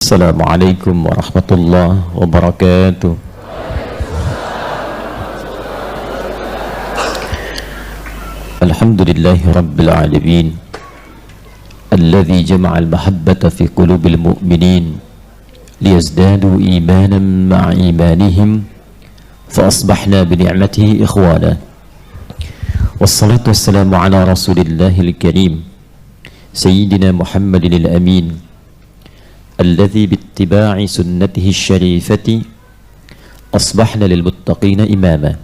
Assalamualaikum warahmatullahi wabarakatuh. Alhamdulillahi rabbil alamin, alladhi jama'al mahabbata fi qulubil mu'minin liyazdadu imanan ma'a imanihim fa asbahna bi ni'matihi ikhwana. Wassalatu wassalamu ala rasulillahil karim sayyidina Muhammadin al-amin alladhi bittiba'i sunnatihi syarifati asbahna lil muttaqina imama.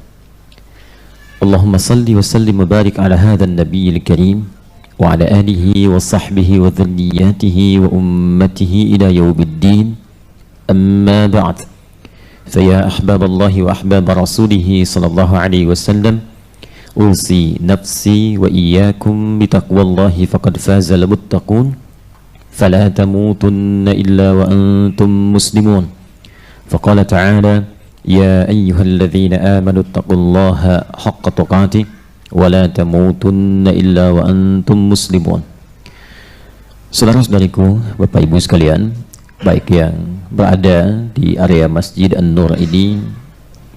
Allahumma salli wa sallim wa barik ala hadha an-nabiyil karim wa ala alihi wa sahbihi wa dhurriyyatihi wa ummatihi ila yaumiddin. Amma ba'd. Fa ya ahbaballahi wa ahbab rasulih sallallahu alaihi wasallam, usi nafsi wa iyyakum bitaqwallahi faqad fazal muttaqun. فلا تموتن إلا وأنتم مسلمون. فقال تعالى يا أيها الذين آمنوا اتقوا الله حق تقاته ولا تموتن إلا وأنتم مسلمون. Saudara-saudariku, Bapak Ibu sekalian, baik yang berada di area Masjid An-Nur ini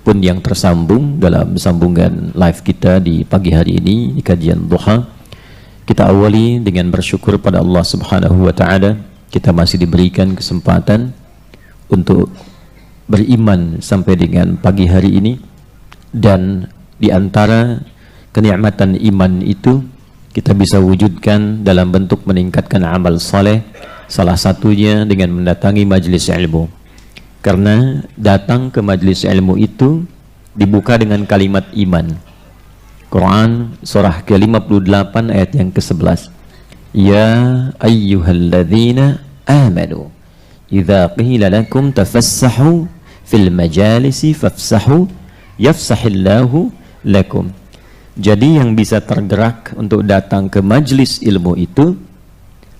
pun yang tersambung dalam sambungan live kita di pagi hari ini di kajian duha, kita awali dengan bersyukur pada Allah Subhanahu wa Ta'ala. Kita masih diberikan kesempatan untuk beriman sampai dengan pagi hari ini, dan di antara kenikmatan iman itu kita bisa wujudkan dalam bentuk meningkatkan amal saleh, salah satunya dengan mendatangi majelis ilmu. Karena datang ke majelis ilmu itu dibuka dengan kalimat iman. Quran surah ke-58 ayat yang ke-11. Ya ayyuhalladzina amanu idza qila lakum tafassahu fil majalisi fafsahu yafsahillahu lakum. Jadi yang bisa tergerak untuk datang ke majlis ilmu itu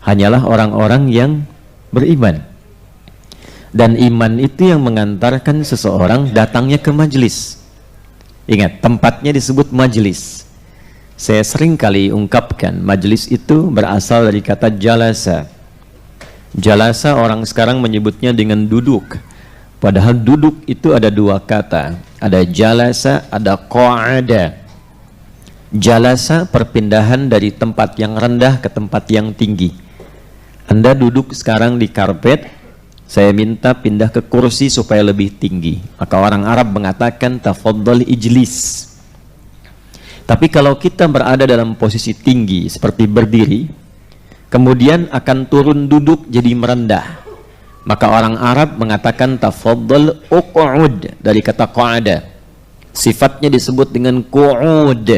hanyalah orang-orang yang beriman. Dan iman itu yang mengantarkan seseorang datangnya ke majlis. Ingat, tempatnya disebut majlis. Saya sering kali ungkapkan, majlis itu berasal dari kata jalasa. Jalasa orang sekarang menyebutnya dengan duduk. Padahal duduk itu ada dua kata. Ada jalasa, ada qa'ada. Jalasa perpindahan dari tempat yang rendah ke tempat yang tinggi. Anda duduk sekarang di karpet, saya minta pindah ke kursi supaya lebih tinggi. Maka orang Arab mengatakan tafaddal ijlis. Tapi kalau kita berada dalam posisi tinggi seperti berdiri, kemudian akan turun duduk jadi merendah, maka orang Arab mengatakan tafaddal uq'ud, dari kata qa'ada. Sifatnya disebut dengan qu'ud.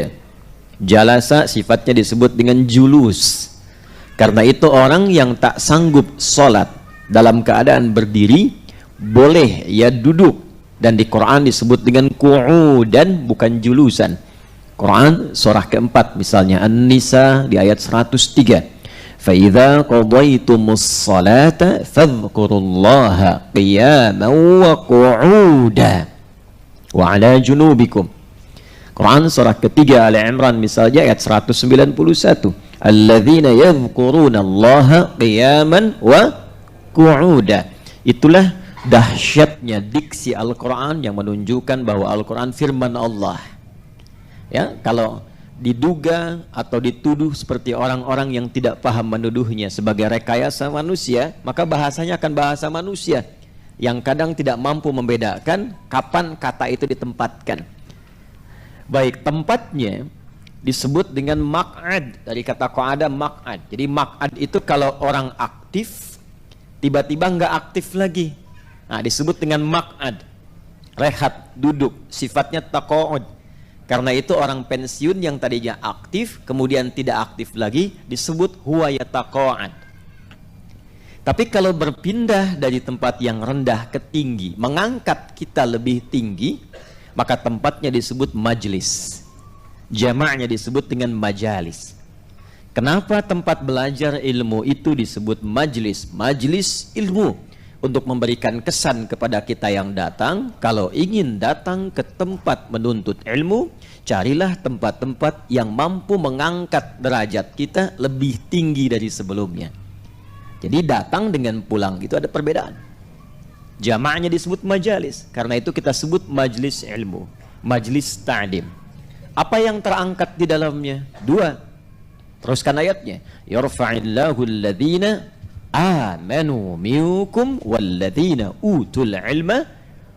Jalasa sifatnya disebut dengan julus. Karena itu orang yang tak sanggup sholat dalam keadaan berdiri boleh ya duduk, dan di Quran disebut dengan qu'udan bukan julusan. Quran surah keempat misalnya An-Nisa di ayat 103, fa idza qadaytumus salata fadhkurullaha qiyaman wa qu'uda wa ala junubikum. Quran surah ketiga Ali Imran misalnya ayat 191, alladzina yadhkuruna allaha qiyaman wa qu'uda. Itulah dahsyatnya diksi Al-Quran yang menunjukkan bahwa Al-Quran firman Allah. Ya, kalau diduga atau dituduh seperti orang-orang yang tidak paham menuduhnya sebagai rekayasa manusia, maka bahasanya akan bahasa manusia yang kadang tidak mampu membedakan kapan kata itu ditempatkan. Baik, tempatnya disebut dengan maq'ad, dari kata qa'ada maq'ad. Jadi maq'ad itu kalau orang aktif tiba-tiba nggak aktif lagi, nah disebut dengan maq'ad, rehat, duduk, sifatnya taqa'ud. Karena itu orang pensiun yang tadinya aktif kemudian tidak aktif lagi disebut huwa yataqa'ad. Tapi kalau berpindah dari tempat yang rendah ke tinggi, mengangkat kita lebih tinggi, maka tempatnya disebut majlis. Jamaknya disebut dengan majalis. Kenapa tempat belajar ilmu itu disebut majlis? Majlis ilmu. Untuk memberikan kesan kepada kita yang datang, kalau ingin datang ke tempat menuntut ilmu, carilah tempat-tempat yang mampu mengangkat derajat kita lebih tinggi dari sebelumnya. Jadi datang dengan pulang itu ada perbedaan. Jamaknya disebut majalis, karena itu kita sebut majlis ilmu, majlis ta'lim. Apa yang terangkat di dalamnya? Dua. Teruskan ayatnya. Yarfa'illahu alladhina amanu minkum walladhina utul ilma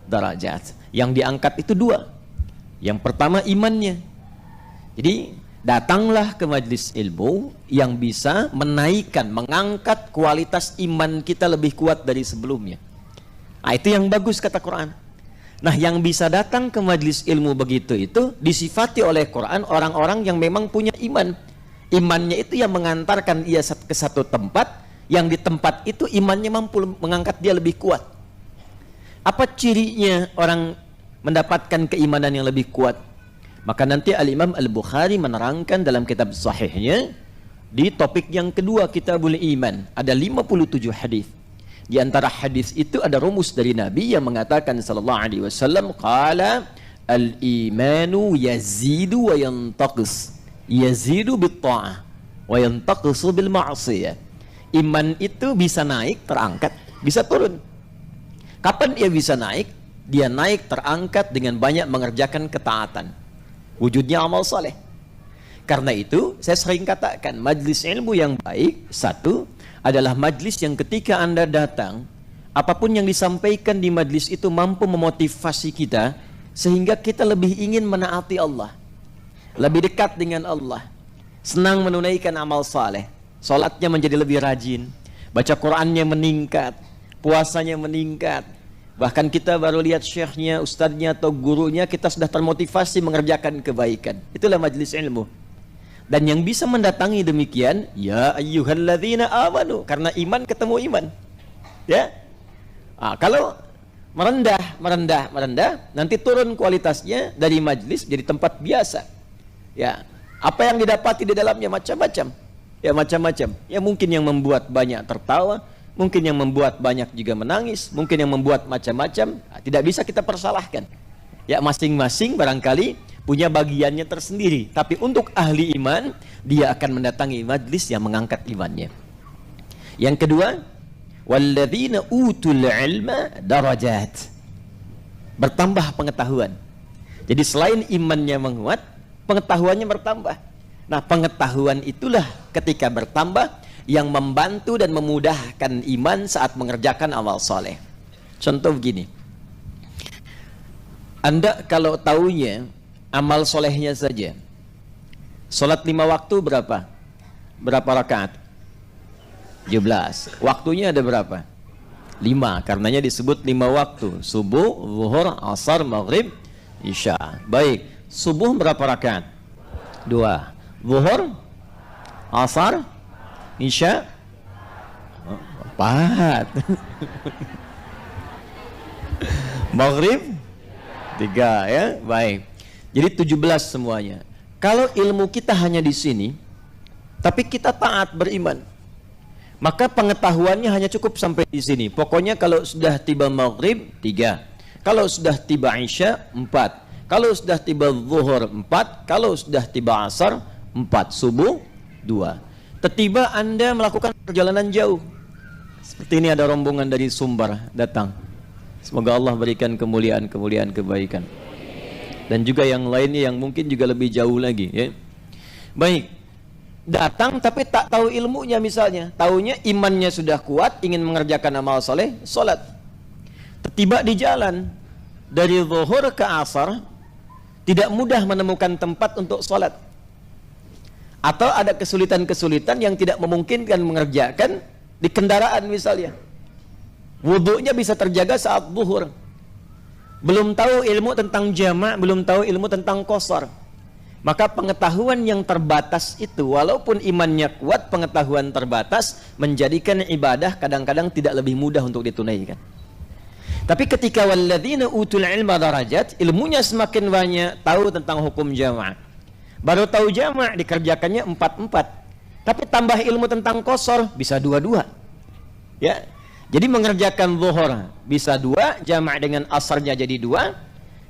darajat. Yang diangkat itu dua. Yang pertama imannya. Jadi datanglah ke majlis ilmu yang bisa menaikkan, mengangkat kualitas iman kita lebih kuat dari sebelumnya. Nah, itu yang bagus kata Quran. Nah, yang bisa datang ke majlis ilmu begitu itu disifati oleh Quran orang-orang yang memang punya iman. Imannya itu yang mengantarkan ia ke satu tempat, yang di tempat itu imannya mampu mengangkat dia lebih kuat. Apa cirinya orang mendapatkan keimanan yang lebih kuat? Maka nanti Al-Imam Al-Bukhari menerangkan dalam kitab sahihnya di topik yang kedua, Kitabul Iman, ada 57 hadis. Di antara hadis itu ada rumus dari Nabi yang mengatakan sallallahu alaihi wasallam, qala al-imanu yazidu wa yantaqis. Yazidu bit-ta'ah wa yantaqisu bil ma'siyah. Iman itu bisa naik, terangkat, bisa turun. Kapan ia bisa naik? Dia naik terangkat dengan banyak mengerjakan ketaatan. Wujudnya amal saleh. Karena itu saya sering katakan majlis ilmu yang baik satu adalah majlis yang ketika Anda datang, apapun yang disampaikan di majlis itu mampu memotivasi kita sehingga kita lebih ingin menaati Allah, lebih dekat dengan Allah, senang menunaikan amal saleh, salatnya menjadi lebih rajin, baca Qur'annya meningkat, puasanya meningkat. Bahkan kita baru lihat syekhnya, ustadznya atau gurunya, kita sudah termotivasi mengerjakan kebaikan. Itulah majlis ilmu. Dan yang bisa mendatangi demikian, ya ayyuhalladzina amanu, karena iman ketemu iman. Ya. Kalau merendah, nanti turun kualitasnya dari majlis jadi tempat biasa. Ya. Apa yang didapati di dalamnya macam-macam. Ya, macam-macam. Ya, mungkin yang membuat banyak tertawa, mungkin yang membuat banyak juga menangis, mungkin yang membuat macam-macam. Tidak bisa kita persalahkan. Ya, masing-masing barangkali punya bagiannya tersendiri. Tapi untuk ahli iman, dia akan mendatangi majlis yang mengangkat imannya. Yang kedua, walladzina utul ilma darajat. Bertambah pengetahuan. Jadi selain imannya menguat, pengetahuannya bertambah. Nah, pengetahuan itulah ketika bertambah yang membantu dan memudahkan iman saat mengerjakan amal soleh. Contoh begini, Anda kalau taunya amal solehnya saja, sholat 5 waktu berapa rakaat? 17. Waktunya ada berapa? 5, karenanya disebut 5 waktu, subuh, zuhur, asar, maghrib, isya. Baik, subuh berapa rakaat? 2. Zuhur, asar, isya, 4. Maghrib 3, ya. Baik. Jadi 17 semuanya. Kalau ilmu kita hanya di sini, tapi kita taat beriman, maka pengetahuannya hanya cukup sampai di sini. Pokoknya kalau sudah tiba maghrib 3, kalau sudah tiba isya 4, kalau sudah tiba zuhur 4, kalau sudah tiba asar 4, subuh 2. Tiba Anda melakukan perjalanan jauh. Seperti ini ada rombongan dari Sumbar datang. Semoga Allah berikan kemuliaan-kemuliaan kebaikan. Dan juga yang lainnya yang mungkin juga lebih jauh lagi, ya. Baik, datang tapi tak tahu ilmunya misalnya. Taunya imannya sudah kuat, ingin mengerjakan amal soleh, sholat. Tiba di jalan dari zuhur ke asar, tidak mudah menemukan tempat untuk sholat. Atau ada kesulitan-kesulitan yang tidak memungkinkan mengerjakan di kendaraan misalnya. Wudunya bisa terjaga saat zuhur. Belum tahu ilmu tentang jamak, belum tahu ilmu tentang qasar. Maka pengetahuan yang terbatas itu, walaupun imannya kuat, pengetahuan terbatas menjadikan ibadah kadang-kadang tidak lebih mudah untuk ditunaikan. Tapi ketika walladzina utul ilma darajat, ilmunya semakin banyak, tahu tentang hukum jamak. Baru tahu jamak dikerjakannya 4-4. Tapi tambah ilmu tentang qasar bisa 2-2. Ya. Jadi mengerjakan zuhur bisa 2, jamak dengan asarnya jadi 2,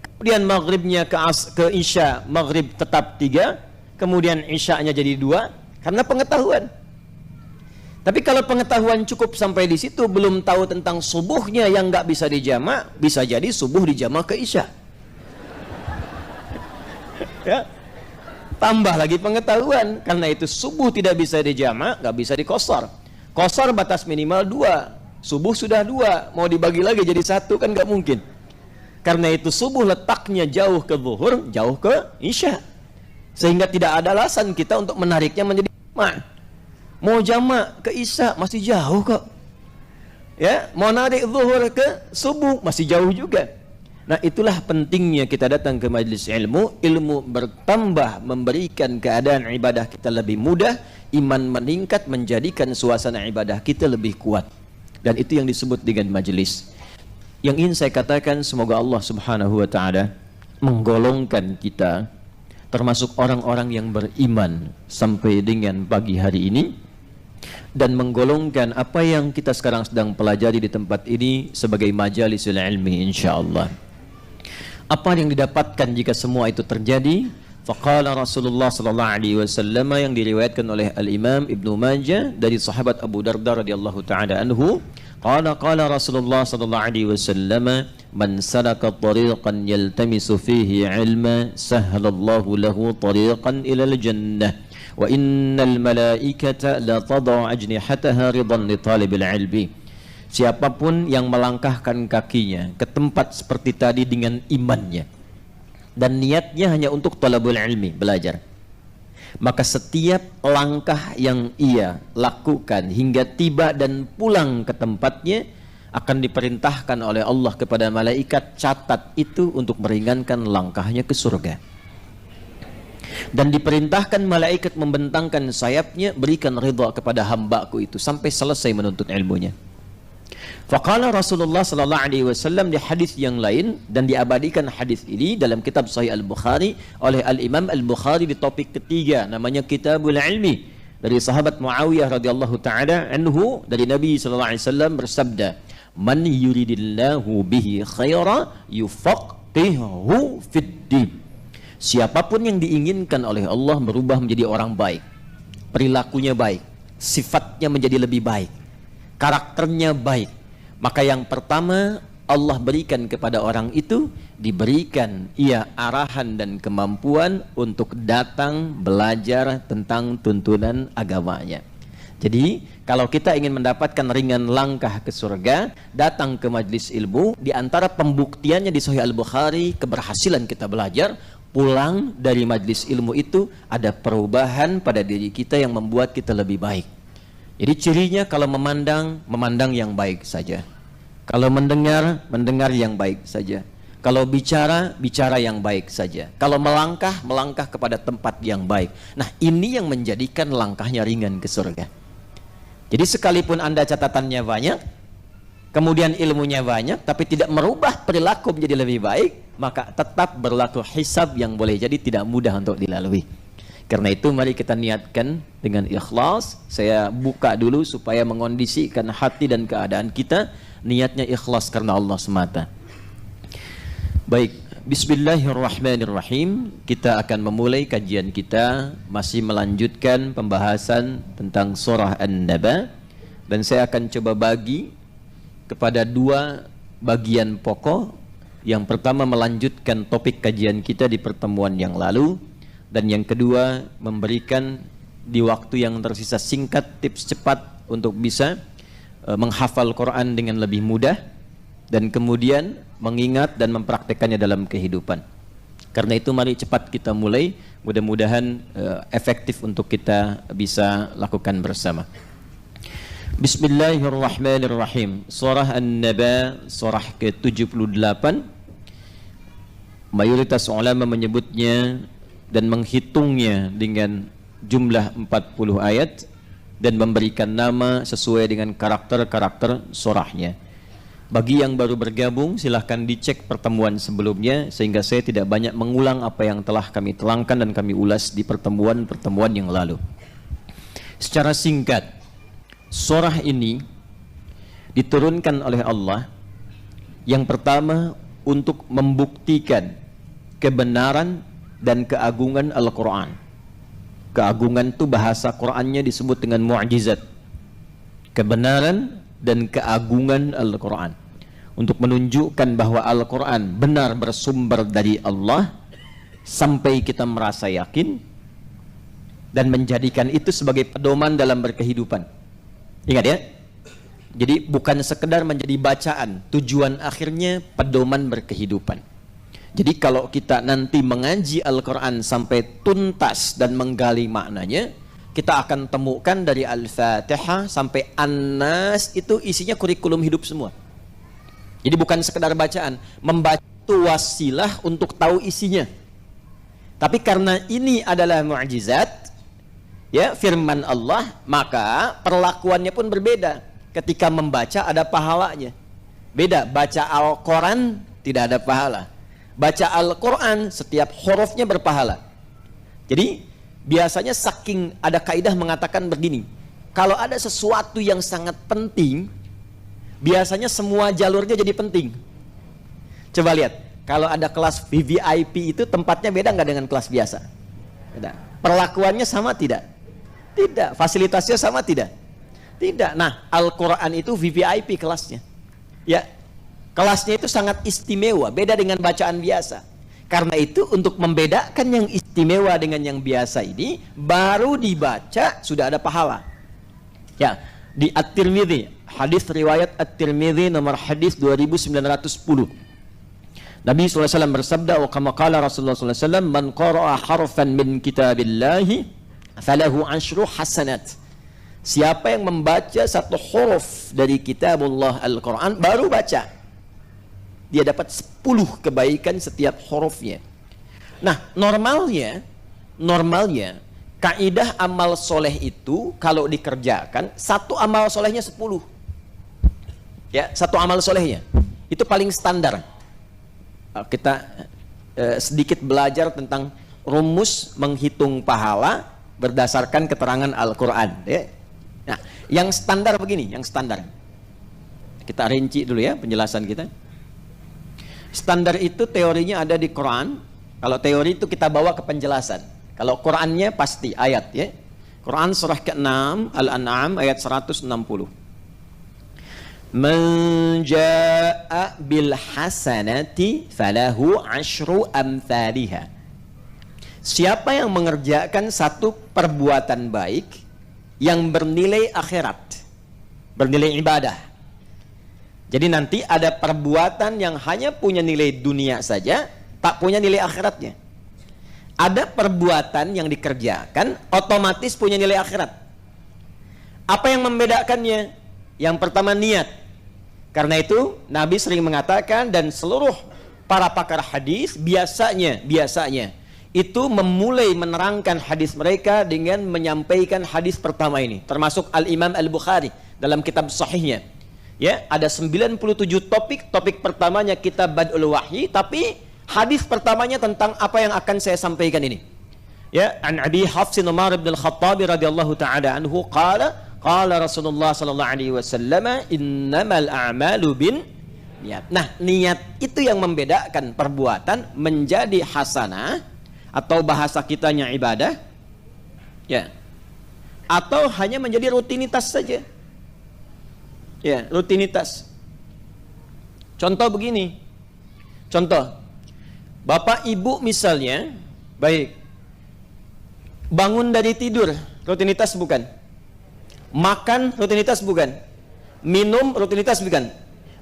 kemudian maghribnya ke isya, maghrib tetap 3, kemudian isyanya jadi 2, karena pengetahuan. Tapi kalau pengetahuan cukup sampai di situ, belum tahu tentang subuhnya yang nggak bisa dijamak, bisa jadi subuh dijamak ke isya. Ya. Tambah lagi pengetahuan, karena itu subuh tidak bisa dijamak, nggak bisa dikosor. Kosor batas minimal 2, subuh sudah 2, mau dibagi lagi jadi 1 kan nggak mungkin. Karena itu subuh letaknya jauh ke zuhur, jauh ke isya, sehingga tidak ada alasan kita untuk menariknya menjadi jamak. Mau jamak ke isya masih jauh kok, ya. Mau narik zuhur ke subuh masih jauh juga. Nah, itulah pentingnya kita datang ke majelis ilmu. Ilmu bertambah, memberikan keadaan ibadah kita lebih mudah, iman meningkat, menjadikan suasana ibadah kita lebih kuat. Dan itu yang disebut dengan majelis. Yang ingin saya katakan, semoga Allah Subhanahu wa ta'ala menggolongkan kita termasuk orang-orang yang beriman sampai dengan pagi hari ini, dan menggolongkan apa yang kita sekarang sedang pelajari di tempat ini sebagai majalisul ilmi insyaallah. Apa yang didapatkan jika semua itu terjadi? Faqala Rasulullah sallallahu alaihi wasallam, yang diriwayatkan oleh Al-Imam Ibnu Majah dari sahabat Abu Darda radhiyallahu taala anhu, qala Rasulullah sallallahu alaihi wasallam, man salaka tariqan yaltamisu fihi ilma sahhalallahu lahu tariqan ila al-jannah wa innal malaikata la tad'u ajnihataha ridan li talibil ilmi. Siapapun yang melangkahkan kakinya ke tempat seperti tadi dengan imannya dan niatnya hanya untuk talabul ilmi, belajar, maka setiap langkah yang ia lakukan hingga tiba dan pulang ke tempatnya akan diperintahkan oleh Allah kepada malaikat, catat itu untuk meringankan langkahnya ke surga. Dan diperintahkan malaikat membentangkan sayapnya, berikan ridha kepada hambaku itu sampai selesai menuntut ilmunya. Faqala Rasulullah sallallahu alaihi wasallam di hadis yang lain, dan diabadikan hadis ini dalam kitab Sahih Al-Bukhari oleh Al-Imam Al-Bukhari di topik ketiga, namanya Kitabul Ilmi, dari sahabat Muawiyah radhiyallahu taala anhu, dari Nabi sallallahu alaihi wasallam bersabda, man yuridillahu bihi khaira yufaqihuhu fid din. Siapapun yang diinginkan oleh Allah berubah menjadi orang baik, perilakunya baik, sifatnya menjadi lebih baik, karakternya baik, maka yang pertama Allah berikan kepada orang itu, diberikan ia arahan dan kemampuan untuk datang belajar tentang tuntunan agamanya. Jadi kalau kita ingin mendapatkan ringan langkah ke surga, datang ke majlis ilmu. Di antara pembuktiannya di Sahih Al-Bukhari keberhasilan kita belajar, pulang dari majlis ilmu itu ada perubahan pada diri kita yang membuat kita lebih baik. Jadi cirinya kalau memandang yang baik saja. Kalau mendengar yang baik saja. Kalau bicara yang baik saja. Kalau melangkah kepada tempat yang baik. Nah, ini yang menjadikan langkahnya ringan ke surga. Jadi sekalipun Anda catatannya banyak, kemudian ilmunya banyak, tapi tidak merubah perilaku menjadi lebih baik, maka tetap berlaku hisab yang boleh jadi tidak mudah untuk dilalui. Karena itu mari kita niatkan dengan ikhlas. Saya buka dulu supaya mengondisikan hati dan keadaan kita, niatnya ikhlas karena Allah semata. Baik, bismillahirrahmanirrahim. Kita akan memulai kajian kita, masih melanjutkan pembahasan tentang surah An-Naba, dan saya akan coba bagi kepada dua bagian pokok. Yang pertama melanjutkan topik kajian kita di pertemuan yang lalu, dan yang kedua memberikan di waktu yang tersisa singkat tips cepat untuk bisa menghafal Quran dengan lebih mudah, dan kemudian mengingat dan mempraktekannya dalam kehidupan. Karena itu mari cepat kita mulai, mudah-mudahan efektif untuk kita bisa lakukan bersama. Bismillahirrahmanirrahim. Surah An-Naba, surah ke-78. Mayoritas ulama menyebutnya dan menghitungnya dengan jumlah 40 ayat dan memberikan nama sesuai dengan karakter-karakter surahnya. Bagi yang baru bergabung, silahkan dicek pertemuan sebelumnya, sehingga saya tidak banyak mengulang apa yang telah kami telangkan dan kami ulas di pertemuan-pertemuan yang lalu. Secara singkat, surah ini diturunkan oleh Allah yang pertama untuk membuktikan kebenaran dan keagungan Al-Quran. Keagungan itu bahasa Qurannya disebut dengan mu'jizat. kebenaran dan keagungan Al-Quran, untuk menunjukkan bahwa Al-Quran benar bersumber dari Allah, sampai kita merasa yakin dan menjadikan itu sebagai pedoman dalam berkehidupan. Ingat ya, jadi bukan sekedar menjadi bacaan, tujuan akhirnya pedoman berkehidupan. Jadi kalau kita nanti mengaji Al-Quran sampai tuntas dan menggali maknanya, kita akan temukan dari Al-Fatihah sampai An-Nas itu isinya kurikulum hidup semua. Jadi bukan sekedar bacaan, membaca itu wasilah untuk tahu isinya. Tapi karena ini adalah mukjizat, ya, firman Allah, maka perlakuannya pun berbeda. Ketika membaca ada pahalanya. Beda, baca Al-Quran tidak ada pahala. Baca Al-Quran setiap hurufnya berpahala. Jadi biasanya saking ada kaidah mengatakan begini, kalau ada sesuatu yang sangat penting, biasanya semua jalurnya jadi penting. Coba lihat, kalau ada kelas VVIP itu tempatnya beda nggak dengan kelas biasa? Beda. Perlakuannya sama tidak? Tidak. Fasilitasnya sama tidak? Tidak. Nah, Al-Quran itu VVIP kelasnya. Ya, kelasnya itu sangat istimewa, beda dengan bacaan biasa. Karena itu untuk membedakan yang istimewa dengan yang biasa ini, baru dibaca sudah ada pahala. Ya, di At-Tirmidzi, hadis riwayat At-Tirmidzi nomor hadis 2910. Nabi SAW bersabda, wa kama qala Rasulullah SAW, man qara'a harfan min kitabillahi falahu 10 hasanat. Siapa yang membaca satu huruf dari kitabullah Al-Quran, baru baca, dia dapat 10 kebaikan setiap hurufnya. Nah, normalnya kaidah amal soleh itu kalau dikerjakan, satu amal solehnya 10. Ya, satu amal solehnya itu paling standar. Kita sedikit belajar tentang rumus menghitung pahala berdasarkan keterangan Al-Quran, ya. Nah, yang standar begini, yang standar kita rinci dulu ya penjelasan kita. Standar itu teorinya ada di Quran. Kalau teori itu kita bawa ke penjelasan. Kalau Qurannya pasti ayat, ya. Quran surah ke-6 Al-An'am ayat 160. Man jaa'a bil hasanati falahu 10 amthaliha. Siapa yang mengerjakan satu perbuatan baik yang bernilai akhirat, bernilai ibadah. Jadi nanti ada perbuatan yang hanya punya nilai dunia saja, tak punya nilai akhiratnya. Ada perbuatan yang dikerjakan otomatis punya nilai akhirat. Apa yang membedakannya? Yang pertama, niat. Karena itu Nabi sering mengatakan, dan seluruh para pakar hadis biasanya itu memulai menerangkan hadis mereka dengan menyampaikan hadis pertama ini, termasuk Al-Imam Al-Bukhari dalam kitab sahihnya. Ya, ada 97 topik pertamanya kitab Bad'ul Wahyi, tapi hadis pertamanya tentang apa yang akan saya sampaikan ini. Ya, an Abi Hafsin Umar bin Al-Khattab radhiyallahu ta'ala anhu qala Rasulullah sallallahu alaihi wasallam, innamal a'malu bin niat. Nah, niat itu yang membedakan perbuatan menjadi hasanah atau bahasa kitanya ibadah, ya, atau hanya menjadi rutinitas saja. Ya, rutinitas. Contoh begini. Contoh, bapak ibu misalnya, baik, bangun dari tidur, rutinitas bukan? Makan, rutinitas bukan? Minum, rutinitas bukan?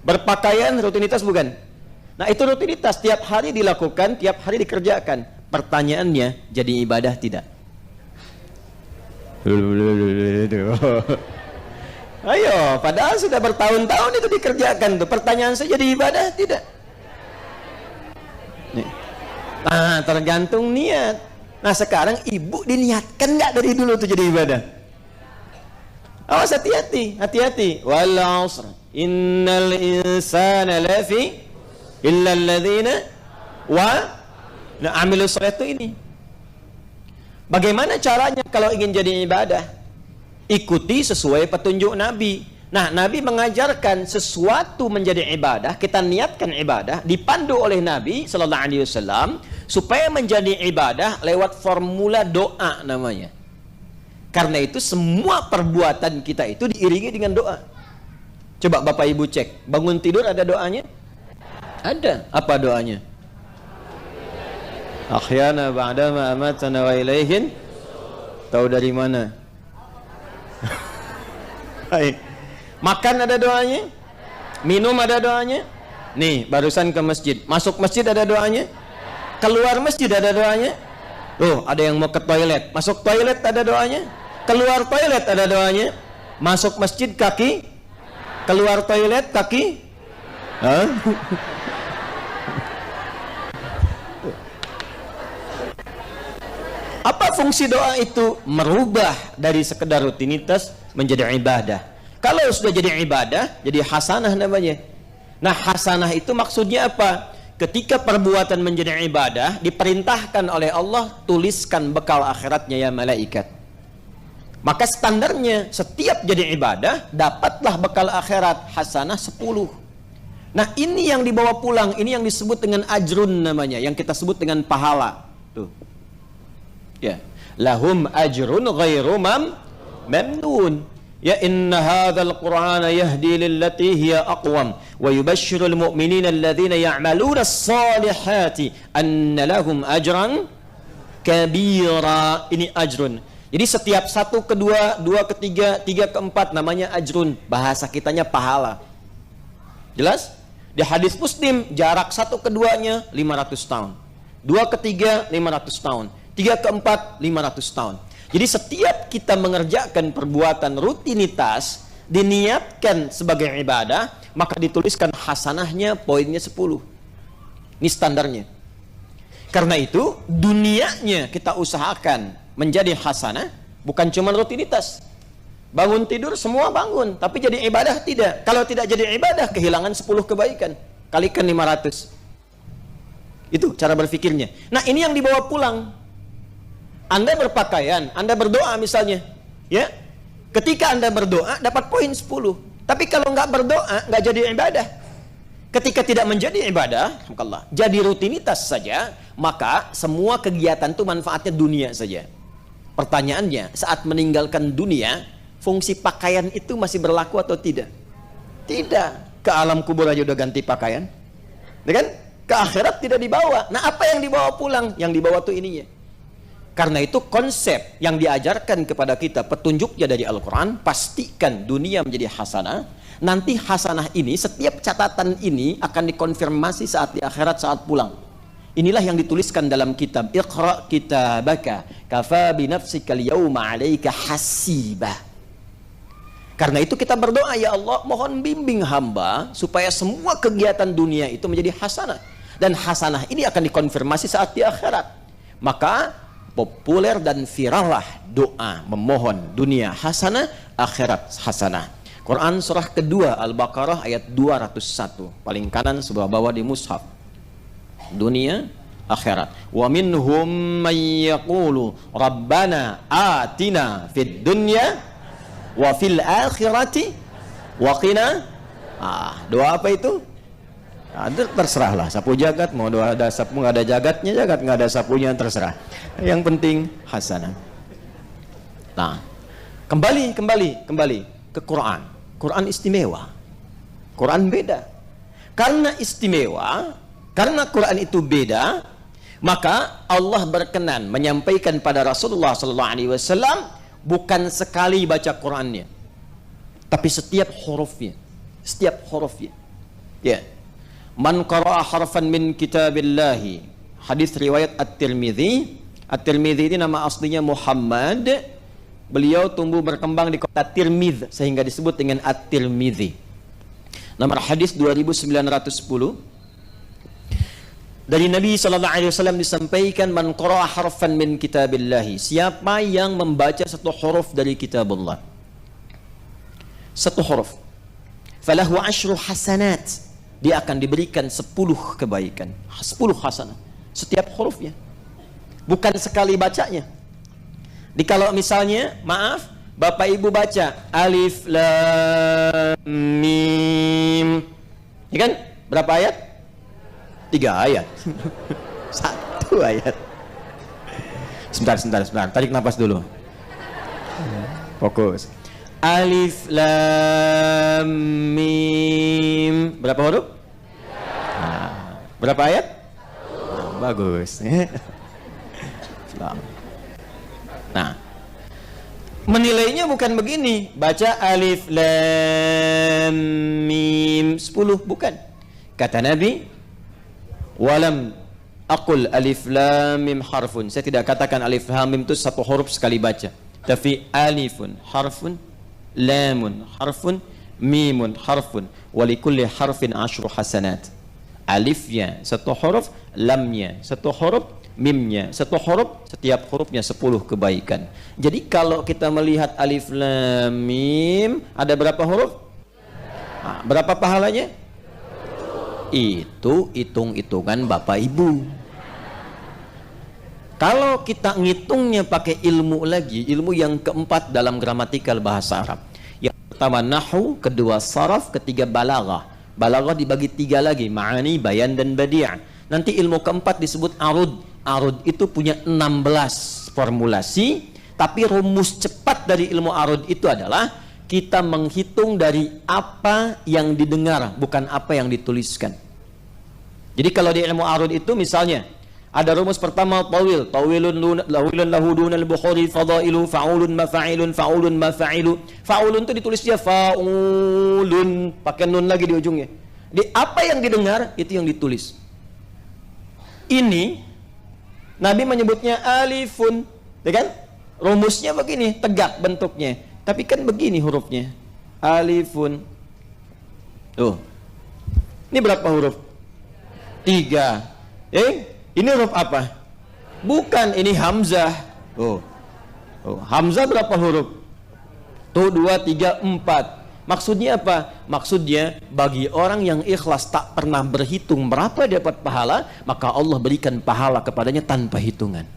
Berpakaian, rutinitas bukan? Nah, itu rutinitas, tiap hari dilakukan, tiap hari dikerjakan. Pertanyaannya, jadi ibadah tidak? Ayo, padahal sudah bertahun-tahun itu dikerjakan tuh. Pertanyaan saya, jadi ibadah tidak? Nih. Nah, tergantung niat. Nah, sekarang ibu diniatkan nggak dari dulu tuh jadi ibadah? Awas, hati-hati. Wal 'asr innal insana lafi illa alladzina wa amilu sholihati ini. Bagaimana caranya kalau ingin jadi ibadah? Ikuti sesuai petunjuk Nabi. Nah, Nabi mengajarkan sesuatu menjadi ibadah, kita niatkan ibadah, dipandu oleh Nabi sallallahu alaihi wasallam supaya menjadi ibadah lewat formula doa namanya. Karena itu semua perbuatan kita itu diiringi dengan doa. Coba Bapak Ibu cek, bangun tidur ada doanya? Ada. Apa doanya? Akhyana ba'dama amatana wa ilaihin. Tahu dari mana? Baik. Makan ada doanya? Minum ada doanya? Nih, barusan ke masjid. Masuk masjid ada doanya? Keluar masjid ada doanya? Loh, ada yang mau ke toilet. Masuk toilet ada doanya? Keluar toilet ada doanya? Masuk masjid kaki? Keluar toilet kaki? Hah? Apa fungsi doa itu? Merubah dari sekedar rutinitas menjadi ibadah. Kalau sudah jadi ibadah, jadi hasanah namanya. Nah, hasanah itu maksudnya apa? Ketika perbuatan menjadi ibadah, diperintahkan oleh Allah, tuliskan bekal akhiratnya ya malaikat. Maka standarnya, setiap jadi ibadah, dapatlah bekal akhirat, hasanah 10. Nah, ini yang dibawa pulang, ini yang disebut dengan ajrun namanya, yang kita sebut dengan pahala. Tuh. Ya, lahum ajrun ghairu mamnun. Ya, inna hadzal qur'ana yahdi lillati hiya aqwam wa yubashshirul mu'minina alladhina ya'maluna as-salihati anna lahum ajran kabira. Ini ajrun. Jadi setiap 1 ke 2, 2 ke 3, 3 ke 4 namanya ajrun. Bahasa kitanya pahala. Jelas? Di hadis Muslim jarak 1 ke 2-nya 500 tahun. 2 ke 3 500 tahun. 3 ke 4 500 tahun. Jadi setiap kita mengerjakan perbuatan rutinitas diniatkan sebagai ibadah, maka dituliskan hasanahnya poinnya 10. Ini standarnya. Karena itu dunianya kita usahakan menjadi hasanah, bukan cuma rutinitas. Bangun tidur semua bangun, tapi jadi ibadah tidak. Kalau tidak jadi ibadah, kehilangan 10 kebaikan. Kalikan 500. Itu cara berpikirnya. Nah, ini yang dibawa pulang. Anda berpakaian, Anda berdoa misalnya, ya. Ketika Anda berdoa dapat poin 10. Tapi kalau nggak berdoa nggak jadi ibadah. Ketika tidak menjadi ibadah, jadi rutinitas saja, maka semua kegiatan itu manfaatnya dunia saja. Pertanyaannya, saat meninggalkan dunia, fungsi pakaian itu masih berlaku atau tidak? Tidak. Ke alam kubur aja udah ganti pakaian, ya kan? Ke akhirat tidak dibawa. Nah, apa yang dibawa pulang? Yang dibawa tuh ininya. Karena itu konsep yang diajarkan kepada kita, petunjuknya dari Al-Quran, pastikan dunia menjadi hasanah. Nanti hasanah ini, setiap catatan ini akan dikonfirmasi saat di akhirat, saat pulang. Inilah yang dituliskan dalam kitab Iqra kitabaka kafa binafsika al-yawma 'alaika hasibah. Karena itu kita berdoa, ya Allah, mohon bimbing hamba supaya semua kegiatan dunia itu menjadi hasanah. Dan hasanah ini akan dikonfirmasi saat di akhirat. Maka populer dan virallah doa memohon dunia hasanah, akhirat hasanah. Quran surah kedua Al-Baqarah ayat 201, paling kanan sebelah bawah di mushaf. Dunia, akhirat. Wa minhum may yaqulu rabbana atina fid dunya wa fil akhirati wa qina. Doa apa itu? Terserahlah, sapu jagat, mau doa ada sapu, nggak ada jagatnya jagat, nggak ada sapunya, terserah. Yang penting hasanah. Nah, kembali ke Quran. Quran istimewa, Quran beda. Karena istimewa, karena Quran itu beda, maka Allah berkenan menyampaikan pada Rasulullah SAW bukan sekali baca Qurannya, tapi setiap hurufnya, ya. Man qara'a harfan min kitabillahi, hadis riwayat At-Tirmidzi. At-Tirmidzi ini nama aslinya Muhammad. Beliau tumbuh berkembang di kota Tirmidz sehingga disebut dengan At-Tirmidzi. Nomor hadis 2910. Dari Nabi SAW disampaikan, man qara'a harfan min kitabillahi, siapa yang membaca satu huruf dari kitab Allah, satu huruf, falahu asyru hasanat, dia akan diberikan 10 kebaikan, 10 hasanah setiap hurufnya, bukan sekali bacanya. Kalau misalnya, maaf, Bapak Ibu baca alif lam mim, ya kan? Berapa ayat? 3 ayat. 1 ayat. Sebentar, tarik nafas dulu. Fokus. Alif lam mim. Berapa huruf? Nah, berapa ayat? Bagus. Nah, menilainya bukan begini. Baca alif lam mim 10, bukan. Kata Nabi, walam aqul alif lam mim harfun. Saya tidak katakan alif lam mim itu satu huruf sekali baca. Tapi alifun harfun, lamun harfun, mimun harfun, walikulli harfin 10 hasanat. Alifnya satu huruf, lamnya satu huruf, mimnya satu huruf, setiap hurufnya 10 kebaikan. Jadi kalau kita melihat alif lam mim ada berapa huruf? Nah, berapa pahalanya? Itu hitung-hitungan Bapak Ibu. Kalau kita ngitungnya pakai ilmu lagi, ilmu yang keempat dalam gramatikal bahasa Arab. Yang pertama nahwu, kedua saraf, ketiga balaghah. Balaghah dibagi 3 lagi, ma'ani, bayan, dan badi'. Nanti ilmu keempat disebut arud. Arud itu punya 16 formulasi, tapi rumus cepat dari ilmu arud itu adalah kita menghitung dari apa yang didengar, bukan apa yang dituliskan. Jadi kalau di ilmu arud itu misalnya ada rumus pertama tawil, tawilun lahu dunal bukhari fadailu fa'ulun mafa'ilun fa'ulun mafa'ilu. Fa'ulun itu ditulis dia fa'ulun pakai nun lagi di ujungnya. Di apa yang didengar itu yang ditulis. Ini Nabi menyebutnya alifun, ya kan? Rumusnya begini, tegak bentuknya. Tapi kan begini hurufnya. Alifun. Tuh. Ini berapa huruf? 3. Ini huruf apa? Bukan, ini hamzah. Oh. Hamzah berapa huruf? Tuh 2, 3, 4. Maksudnya apa? Maksudnya bagi orang yang ikhlas tak pernah berhitung berapa dapat pahala, maka Allah berikan pahala kepadanya tanpa hitungan.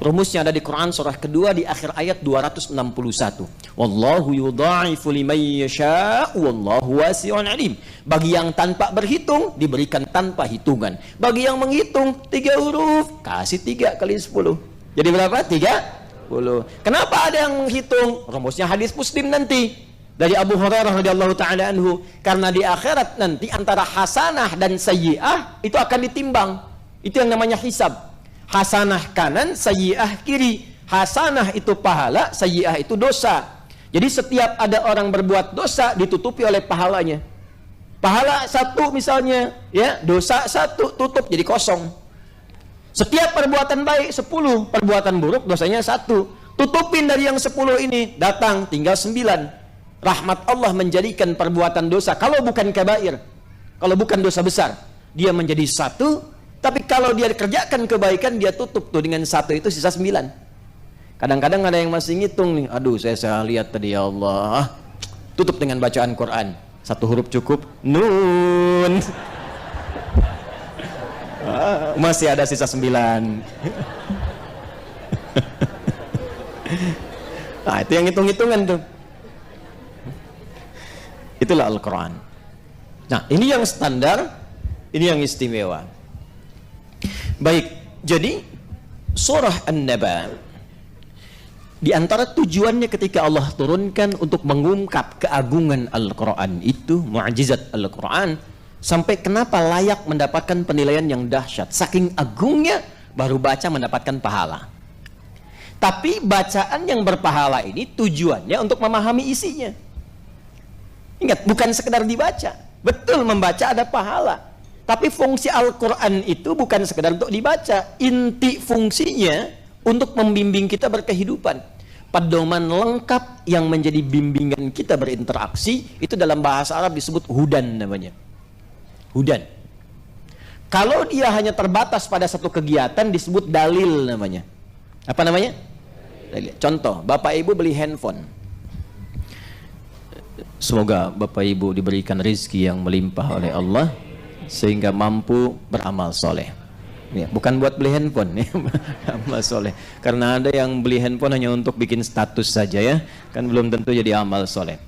Rumusnya ada di Quran surah kedua di akhir ayat 261. Wallahu yudha'ifu liman yasha' wallahu wasi'un alim. Bagi yang tanpa berhitung diberikan tanpa hitungan. Bagi yang menghitung 3 huruf kasih 3 kali 10. Jadi berapa? 30. Kenapa ada yang menghitung? Rumusnya hadis Muslim nanti dari Abu Hurairah radhiyallahu taala anhu, karena di akhirat nanti antara hasanah dan sayyi'ah itu akan ditimbang. Itu yang namanya hisab. Hasanah kanan, sayyi'ah kiri. Hasanah itu pahala, sayyi'ah itu dosa. Jadi setiap ada orang berbuat dosa ditutupi oleh pahalanya. Pahala 1 misalnya, ya, dosa 1 tutup jadi kosong. Setiap perbuatan baik 10, perbuatan buruk dosanya 1. Tutupin dari yang 10 ini, datang tinggal 9. Rahmat Allah menjadikan perbuatan dosa, kalau bukan kabair, kalau bukan dosa besar, dia menjadi 1. Tapi kalau dia kerjakan kebaikan, dia tutup tuh dengan 1 itu sisa 9. Kadang-kadang ada yang masih ngitung nih, aduh saya lihat tadi ya Allah, tutup dengan bacaan Quran, 1 huruf cukup, nun. Masih ada sisa 9. Nah itu yang hitung-hitungan tuh. Itulah Al-Quran. Nah ini yang standar, ini yang istimewa. Baik, jadi surah An-Naba di antara tujuannya ketika Allah turunkan untuk mengungkap keagungan Al-Quran itu, mu'jizat Al-Quran, sampai kenapa layak mendapatkan penilaian yang dahsyat. Saking agungnya baru baca mendapatkan pahala. Tapi bacaan yang berpahala ini tujuannya untuk memahami isinya. Ingat, bukan sekedar dibaca. Betul membaca ada pahala. Tapi fungsi Al-Quran itu bukan sekedar untuk dibaca. Inti fungsinya untuk membimbing kita berkehidupan. Pedoman lengkap yang menjadi bimbingan kita berinteraksi, itu dalam bahasa Arab disebut hudan namanya. Hudan. Kalau dia hanya terbatas pada satu kegiatan disebut dalil namanya. Apa namanya? Dalil. Contoh, Bapak Ibu beli handphone. Semoga Bapak Ibu diberikan rezeki yang melimpah oleh Allah sehingga mampu beramal soleh. Ya, bukan buat beli handphone, ya, amal soleh. Karena ada yang beli handphone hanya untuk bikin status saja ya, kan belum tentu jadi amal soleh.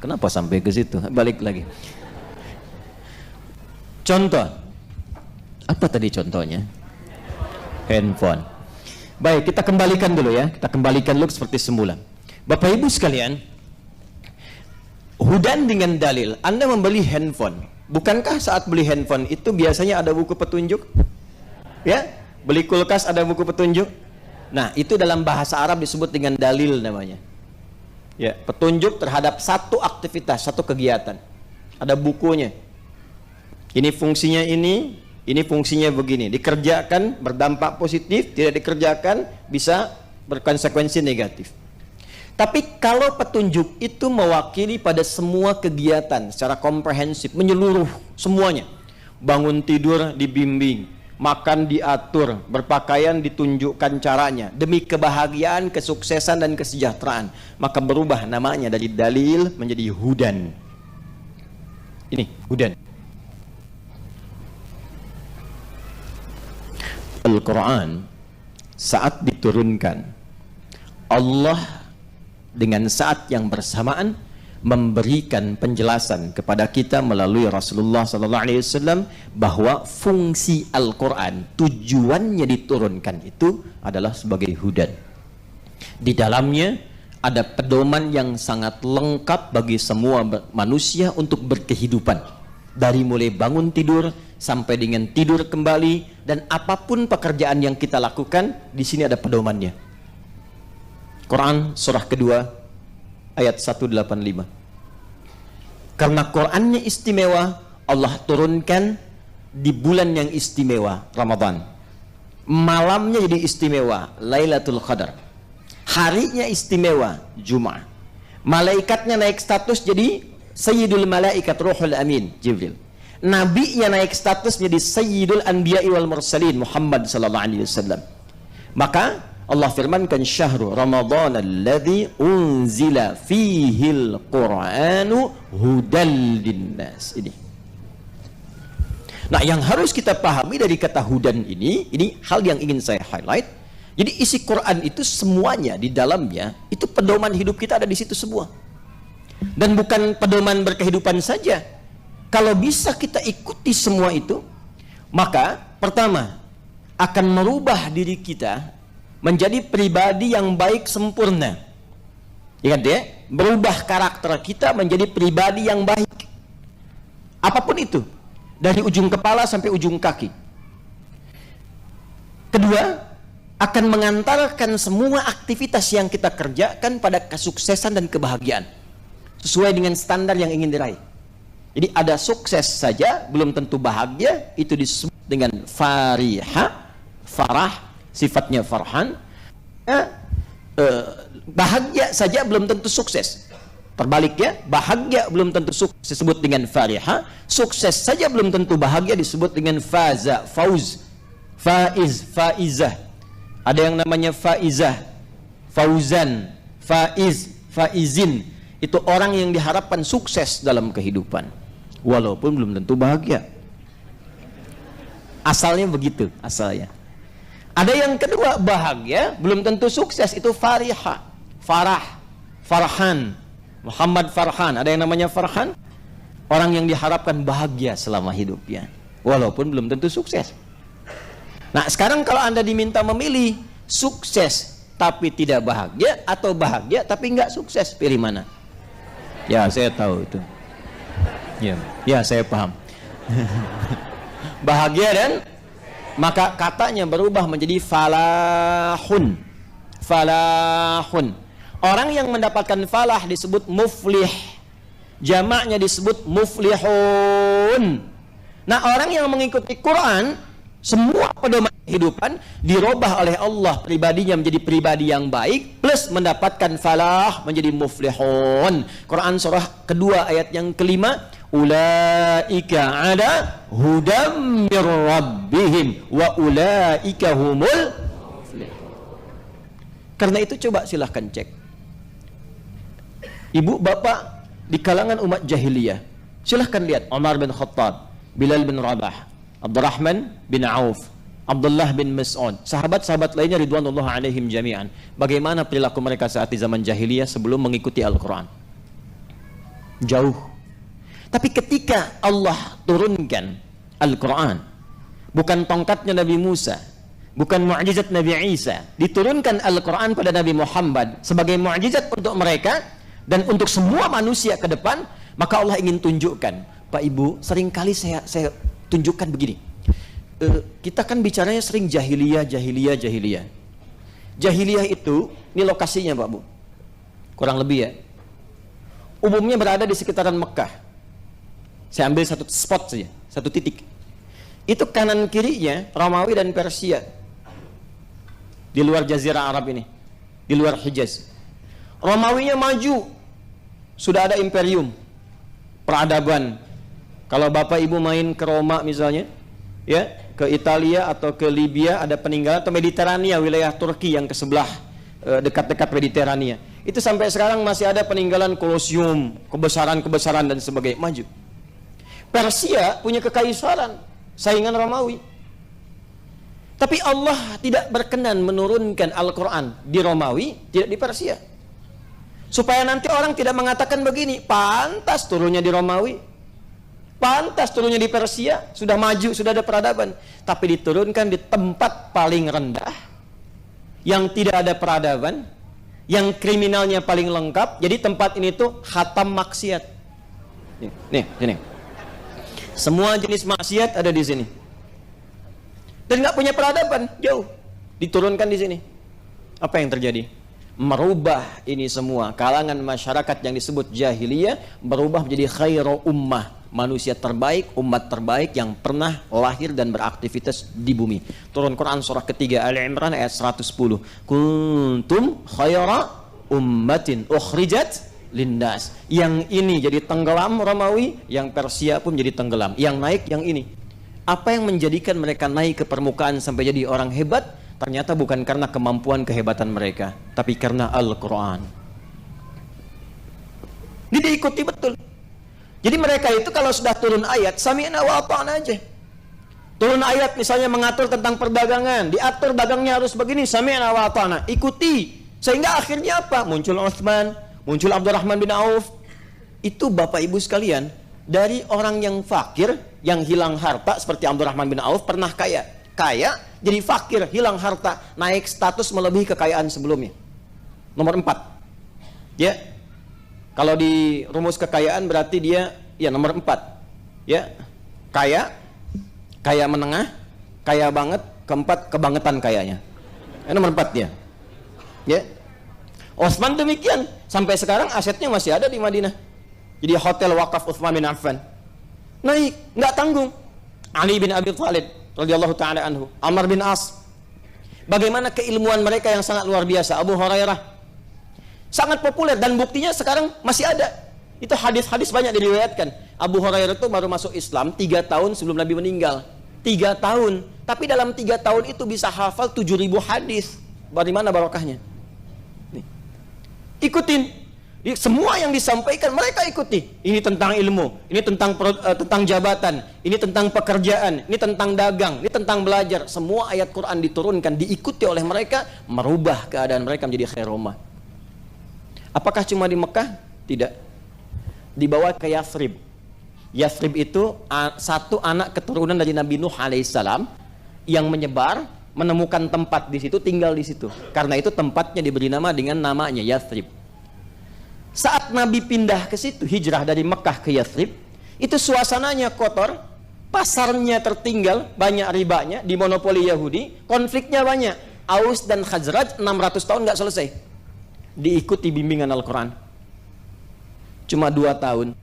Kenapa sampai ke situ? Balik lagi. Contoh, apa tadi contohnya? Handphone. Baik, kita kembalikan dulu ya. Kita kembalikan dulu seperti semula. Bapak Ibu sekalian, hudan dengan dalil. Anda membeli handphone. Bukankah saat beli handphone itu biasanya ada buku petunjuk? Ya, beli kulkas ada buku petunjuk. Nah, itu dalam bahasa Arab disebut dengan dalil namanya. Ya, petunjuk terhadap satu aktivitas, satu kegiatan. Ada bukunya. Ini fungsinya ini fungsinya begini. Dikerjakan berdampak positif, tidak dikerjakan bisa berkonsekuensi negatif. Tapi kalau petunjuk itu mewakili pada semua kegiatan secara komprehensif, menyeluruh semuanya. Bangun tidur dibimbing, makan diatur, berpakaian ditunjukkan caranya demi kebahagiaan, kesuksesan dan kesejahteraan, maka berubah namanya dari dalil menjadi hudan. Ini hudan. Al-Quran saat diturunkan, Allah dengan saat yang bersamaan memberikan penjelasan kepada kita melalui Rasulullah SAW bahwa fungsi Al-Quran, tujuannya diturunkan itu adalah sebagai hudan. Di dalamnya ada pedoman yang sangat lengkap bagi semua manusia untuk berkehidupan, dari mulai bangun tidur sampai dengan tidur kembali, dan apapun pekerjaan yang kita lakukan, di sini ada pedomannya. Quran surah kedua ayat 185. Karena Qurannya istimewa, Allah turunkan di bulan yang istimewa, Ramadan. Malamnya jadi istimewa, Lailatul Qadar. Harinya istimewa, Jumat. Malaikatnya naik status jadi Sayyidul Malaikat Ruhul Amin, Jibril. Nabinya naik status jadi Sayyidul Anbiya'i wal Mursalin, Muhammad sallallahu alaihi wasallam. Maka Allah firmankan, syahrul Ramadan alladzi unzila fihil Qur'anu hudal linnas. Ini. Nah, yang harus kita pahami dari kata hudan ini hal yang ingin saya highlight. Jadi isi Quran itu semuanya di dalamnya itu pedoman hidup kita ada di situ semua. Dan bukan pedoman berkehidupan saja. Kalau bisa kita ikuti semua itu, maka pertama akan merubah diri kita menjadi pribadi yang baik sempurna. Ingat ya, berubah karakter kita menjadi pribadi yang baik. Apapun itu, dari ujung kepala sampai ujung kaki. Kedua, akan mengantarkan semua aktivitas yang kita kerjakan pada kesuksesan dan kebahagiaan sesuai dengan standar yang ingin diraih. Jadi ada sukses saja belum tentu bahagia, itu disebut dengan farah, sifatnya farhan. Bahagia saja belum tentu sukses. Terbaliknya, bahagia belum tentu sukses disebut dengan farihah, sukses saja belum tentu bahagia disebut dengan faza, faizah. Ada yang namanya faizah, fauzan, faizin. Itu orang yang diharapkan sukses dalam kehidupan, walaupun belum tentu bahagia. Asalnya begitu, asalnya. Ada yang kedua, bahagia belum tentu sukses, itu farihah, farhan. Muhammad Farhan, ada yang namanya Farhan, orang yang diharapkan bahagia selama hidupnya, walaupun belum tentu sukses. Nah, sekarang kalau Anda diminta memilih sukses tapi tidak bahagia, atau bahagia tapi nggak sukses, pilih mana? Ya, saya tahu itu. Ya, saya paham. Bahagia dan maka katanya berubah menjadi falahun. Orang yang mendapatkan falah disebut muflih. Jamaknya disebut muflihun. Nah, orang yang mengikuti Quran, semua pedoman kehidupan dirubah oleh Allah, pribadinya menjadi pribadi yang baik, plus mendapatkan falah menjadi muflihun. Quran surah kedua ayat yang kelima, ulaika ada hudam mir rabbihim wa ulaika humul muflihun. Karena itu coba silahkan cek, ibu bapak di kalangan umat jahiliyah, silahkan lihat Umar bin Khattab, Bilal bin Rabah, Abdurrahman bin Auf, Abdullah bin Mas'ud, sahabat-sahabat lainnya ridwanullah alaihim jami'an. Bagaimana perilaku mereka saat di zaman jahiliyah sebelum mengikuti Al-Quran? Jauh. Tapi ketika Allah turunkan Al-Quran, bukan tongkatnya Nabi Musa, bukan mukjizat Nabi Isa. Diturunkan Al-Quran pada Nabi Muhammad sebagai mukjizat untuk mereka dan untuk semua manusia ke depan. Maka Allah ingin tunjukkan, Pak Ibu, seringkali saya tunjukkan begini. Kita kan bicaranya sering jahiliyah. Jahiliyah itu, ini lokasinya Pak Bu, kurang lebih ya, umumnya berada di sekitaran Mekah. Saya ambil satu spot saja, satu titik. Itu kanan kirinya Romawi dan Persia, di luar Jazirah Arab ini, di luar Hijaz. Romawinya maju, sudah ada imperium, peradaban. Kalau Bapak Ibu main ke Roma misalnya, ya, ke Italia atau ke Libya, ada peninggalan, atau Mediterania, wilayah Turki yang ke sebelah dekat-dekat Mediterania. Itu sampai sekarang masih ada peninggalan Kolosium, kebesaran-kebesaran dan sebagainya, maju. Persia punya kekaisaran, saingan Romawi. Tapi Allah tidak berkenan menurunkan Al-Quran di Romawi, tidak di Persia. Supaya nanti orang tidak mengatakan begini, pantas turunnya di Romawi, pantas turunnya di Persia, sudah maju, sudah ada peradaban. Tapi diturunkan di tempat paling rendah, yang tidak ada peradaban, yang kriminalnya paling lengkap. Jadi tempat ini tuh khatam maksiat. Nih, sini. Semua jenis maksiat ada di sini. Dan nggak punya peradaban, jauh. Diturunkan di sini. Apa yang terjadi? Merubah ini semua. Kalangan masyarakat yang disebut jahiliyah berubah menjadi khairu ummah, manusia terbaik, umat terbaik yang pernah lahir dan beraktivitas di bumi. Turun Quran surah ketiga Ali Imran ayat 110. Kuntum khaira ummatin ukhrijat linnas. Yang ini jadi tenggelam Romawi, yang Persia pun jadi tenggelam. Yang naik yang ini. Apa yang menjadikan mereka naik ke permukaan sampai jadi orang hebat? Ternyata bukan karena kemampuan kehebatan mereka, tapi karena Al-Quran. Ini diikuti betul. Jadi mereka itu kalau sudah turun ayat, sami'na wa ata'na aja. Turun ayat misalnya mengatur tentang perdagangan, diatur dagangnya harus begini, sami'na wa ata'na, ikuti. Sehingga akhirnya apa? Muncul Utsman, muncul Abdurrahman bin Auf. Itu Bapak Ibu sekalian, dari orang yang fakir, yang hilang harta seperti Abdurrahman bin Auf, pernah kaya jadi fakir, hilang harta, naik status melebihi kekayaan sebelumnya. Nomor 4. Ya. Kalau di rumus kekayaan berarti dia ya nomor 4. Ya. Kaya menengah, kaya banget, keempat kebangetan kayanya. Nomor 4 dia. Ya. Utsman demikian, sampai sekarang asetnya masih ada di Madinah. Jadi hotel wakaf Utsman bin Affan. Naik, nggak tanggung. Ali bin Abi Thalib radhiyallahu taala anhu, Amr bin As. Bagaimana keilmuan mereka yang sangat luar biasa. Abu Hurairah sangat populer dan buktinya sekarang masih ada. Itu hadis-hadis banyak diriwayatkan. Abu Hurairah itu baru masuk Islam 3 tahun sebelum Nabi meninggal. 3 tahun. Tapi dalam 3 tahun itu bisa hafal 7.000 hadis. Dari mana barokahnya? Nih. Ikutin. Semua yang disampaikan mereka ikuti. Ini tentang ilmu, ini tentang jabatan, ini tentang pekerjaan, ini tentang dagang, ini tentang belajar. Semua ayat Quran diturunkan, diikuti oleh mereka, merubah keadaan mereka menjadi khairul ummah. Apakah cuma di Mekah? Tidak. Dibawa ke Yathrib. Yathrib itu satu anak keturunan dari Nabi Nuh alaihissalam yang menyebar, menemukan tempat di situ, tinggal di situ. Karena itu tempatnya diberi nama dengan namanya Yathrib. Saat Nabi pindah ke situ, hijrah dari Mekah ke Yathrib, itu suasananya kotor, pasarnya tertinggal, banyak ribanya, dimonopoli Yahudi, konfliknya banyak. Aus dan Khazraj 600 tahun nggak selesai. Diikuti bimbingan Al-Quran. Cuma 2 tahun,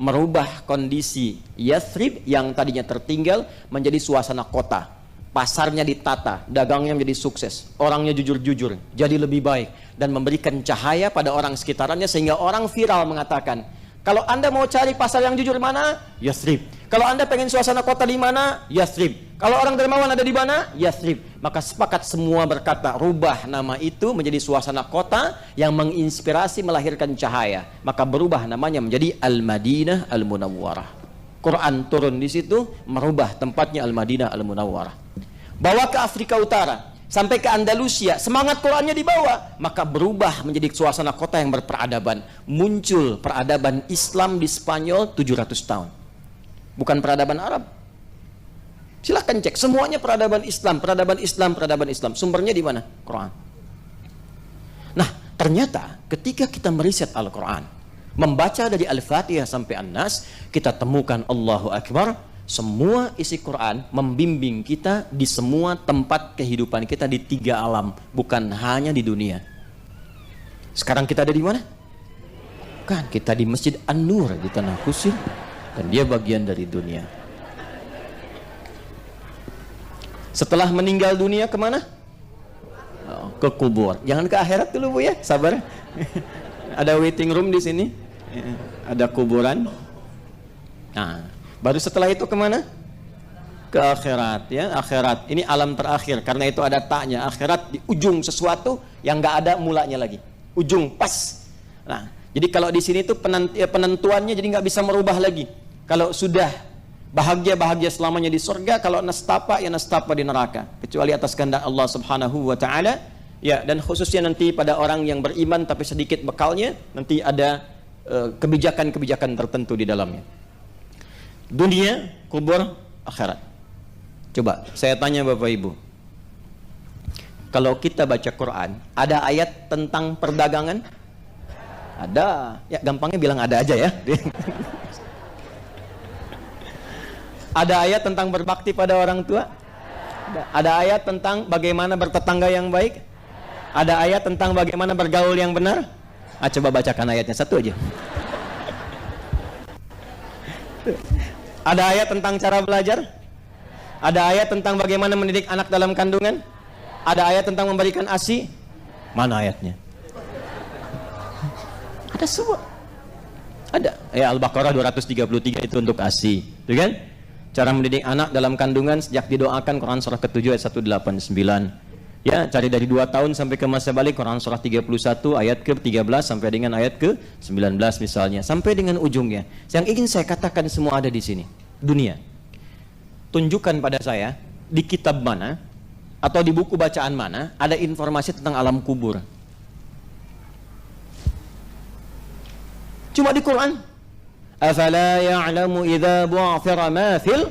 merubah kondisi Yathrib yang tadinya tertinggal menjadi suasana kota. Pasarnya ditata, dagangnya menjadi sukses, orangnya jujur-jujur, jadi lebih baik, dan memberikan cahaya pada orang sekitarannya sehingga orang viral mengatakan, kalau Anda mau cari pasar yang jujur mana? Yathrib. Kalau Anda pengen suasana kota di mana? Yathrib. Kalau orang dermawan ada di mana? Yathrib. Maka sepakat semua berkata, rubah nama itu menjadi suasana kota yang menginspirasi melahirkan cahaya. Maka berubah namanya menjadi Al-Madinah Al-Munawwarah. Quran turun di situ, merubah tempatnya Al-Madinah Al-Munawwarah. Bawa ke Afrika Utara, sampai ke Andalusia, semangat Qurannya dibawa, maka berubah menjadi suasana kota yang berperadaban. Muncul peradaban Islam di Spanyol 700 tahun. Bukan peradaban Arab. Silahkan cek, semuanya peradaban Islam, peradaban Islam, peradaban Islam. Sumbernya di mana? Quran. Nah, ternyata ketika kita meriset Al-Quran, membaca dari Al-Fatihah sampai An-Nas, kita temukan Allahu Akbar, semua isi Quran membimbing kita di semua tempat kehidupan kita di 3 alam, bukan hanya di dunia. Sekarang kita ada di mana? Kan kita di Masjid An-Nur di Tanah Kusir, dan dia bagian dari dunia. Setelah meninggal dunia kemana? Ke kubur. Jangan ke akhirat dulu Bu ya, sabar. Ada waiting room di sini, ada kuburan. Nah, baru setelah itu kemana? Ke akhirat ya, akhirat. Ini alam terakhir, karena itu ada taknya. Akhirat di ujung sesuatu yang nggak ada mulanya lagi. Ujung pas. Nah, jadi kalau di sini tuh penentuannya jadi nggak bisa merubah lagi. Kalau sudah bahagia selamanya di surga, kalau nastapa ya nastapa di neraka, kecuali atas kehendak Allah Subhanahu wa taala. Ya, dan khususnya nanti pada orang yang beriman tapi sedikit bekalnya, nanti ada kebijakan-kebijakan tertentu di dalamnya. Dunia, kubur, akhirat. Coba saya tanya Bapak Ibu, kalau kita baca Quran, ada ayat tentang perdagangan? Ada. Ya, gampangnya bilang ada aja ya. Ada ayat tentang berbakti pada orang tua? Ada ayat tentang bagaimana bertetangga yang baik? Ada ayat tentang bagaimana bergaul yang benar? Coba bacakan ayatnya satu aja. Ada ayat tentang cara belajar? Ada ayat tentang bagaimana mendidik anak dalam kandungan? Ada ayat tentang memberikan ASI? Mana ayatnya? Ada semua. Ada. Ya, Al-Baqarah 233 itu untuk ASI, itu kan? Cara mendidik anak dalam kandungan sejak didoakan, Quran surah ke-7 ayat 189. Ya, cari dari 2 tahun sampai ke masa balik, Quran surah 31 ayat ke-13 sampai dengan ayat ke-19 misalnya, sampai dengan ujungnya. Yang ingin saya katakan semua ada di sini. Dunia. Tunjukkan pada saya di kitab mana atau di buku bacaan mana ada informasi tentang alam kubur. Cuma di Quran. Afala ya'lamu idza bu'thira ma fil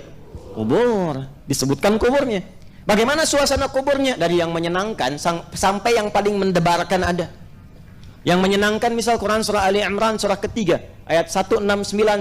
kubur. Disebutkan kuburnya. Bagaimana suasana kuburnya? Dari yang menyenangkan sampai yang paling mendebarkan ada. Yang menyenangkan misal Quran surah Ali Imran surah ketiga ayat 169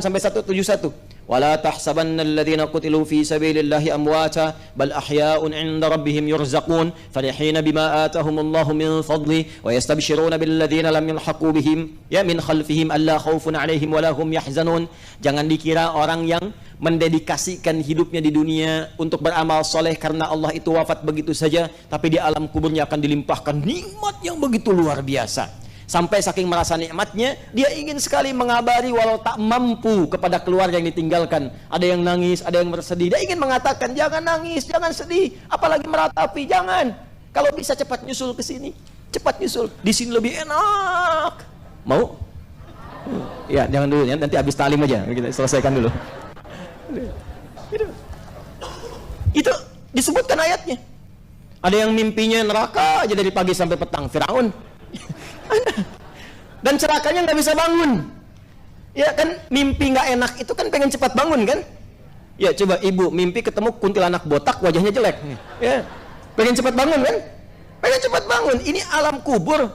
sampai 171. Wala tahsabanna alladhina qutilu fi sabilillahi amwata bal ahya'un 'inda rabbihim yurzaqun farihina bima atahumullahu min fadli wa yastabshiruna billadhina lam yalhaqu bihim ya min khalfihim alla khaufun 'alaihim wala hum yahzanun. Jangan dikira orang yang mendedikasikan hidupnya di dunia untuk beramal soleh karena Allah itu wafat begitu saja, tapi di alam kuburnya akan dilimpahkan nikmat yang begitu luar biasa. Sampai saking merasa nikmatnya, dia ingin sekali mengabari walau tak mampu kepada keluarga yang ditinggalkan. Ada yang nangis, ada yang bersedih. Dia ingin mengatakan, jangan nangis, jangan sedih, apalagi meratapi, jangan. Kalau bisa cepat nyusul ke sini, cepat nyusul. Di sini lebih enak. Mau? Ya, jangan dulu ya, nanti habis talim aja. Kita selesaikan dulu. Itu disebutkan ayatnya. Ada yang mimpinya neraka aja dari pagi sampai petang, Firaun. Dan cerakanya nggak bisa bangun. Ya kan, mimpi nggak enak itu kan pengen cepat bangun kan? Ya coba ibu mimpi ketemu kuntilanak botak wajahnya jelek. Ya, pengen cepat bangun kan? Pengen cepat bangun. Ini alam kubur.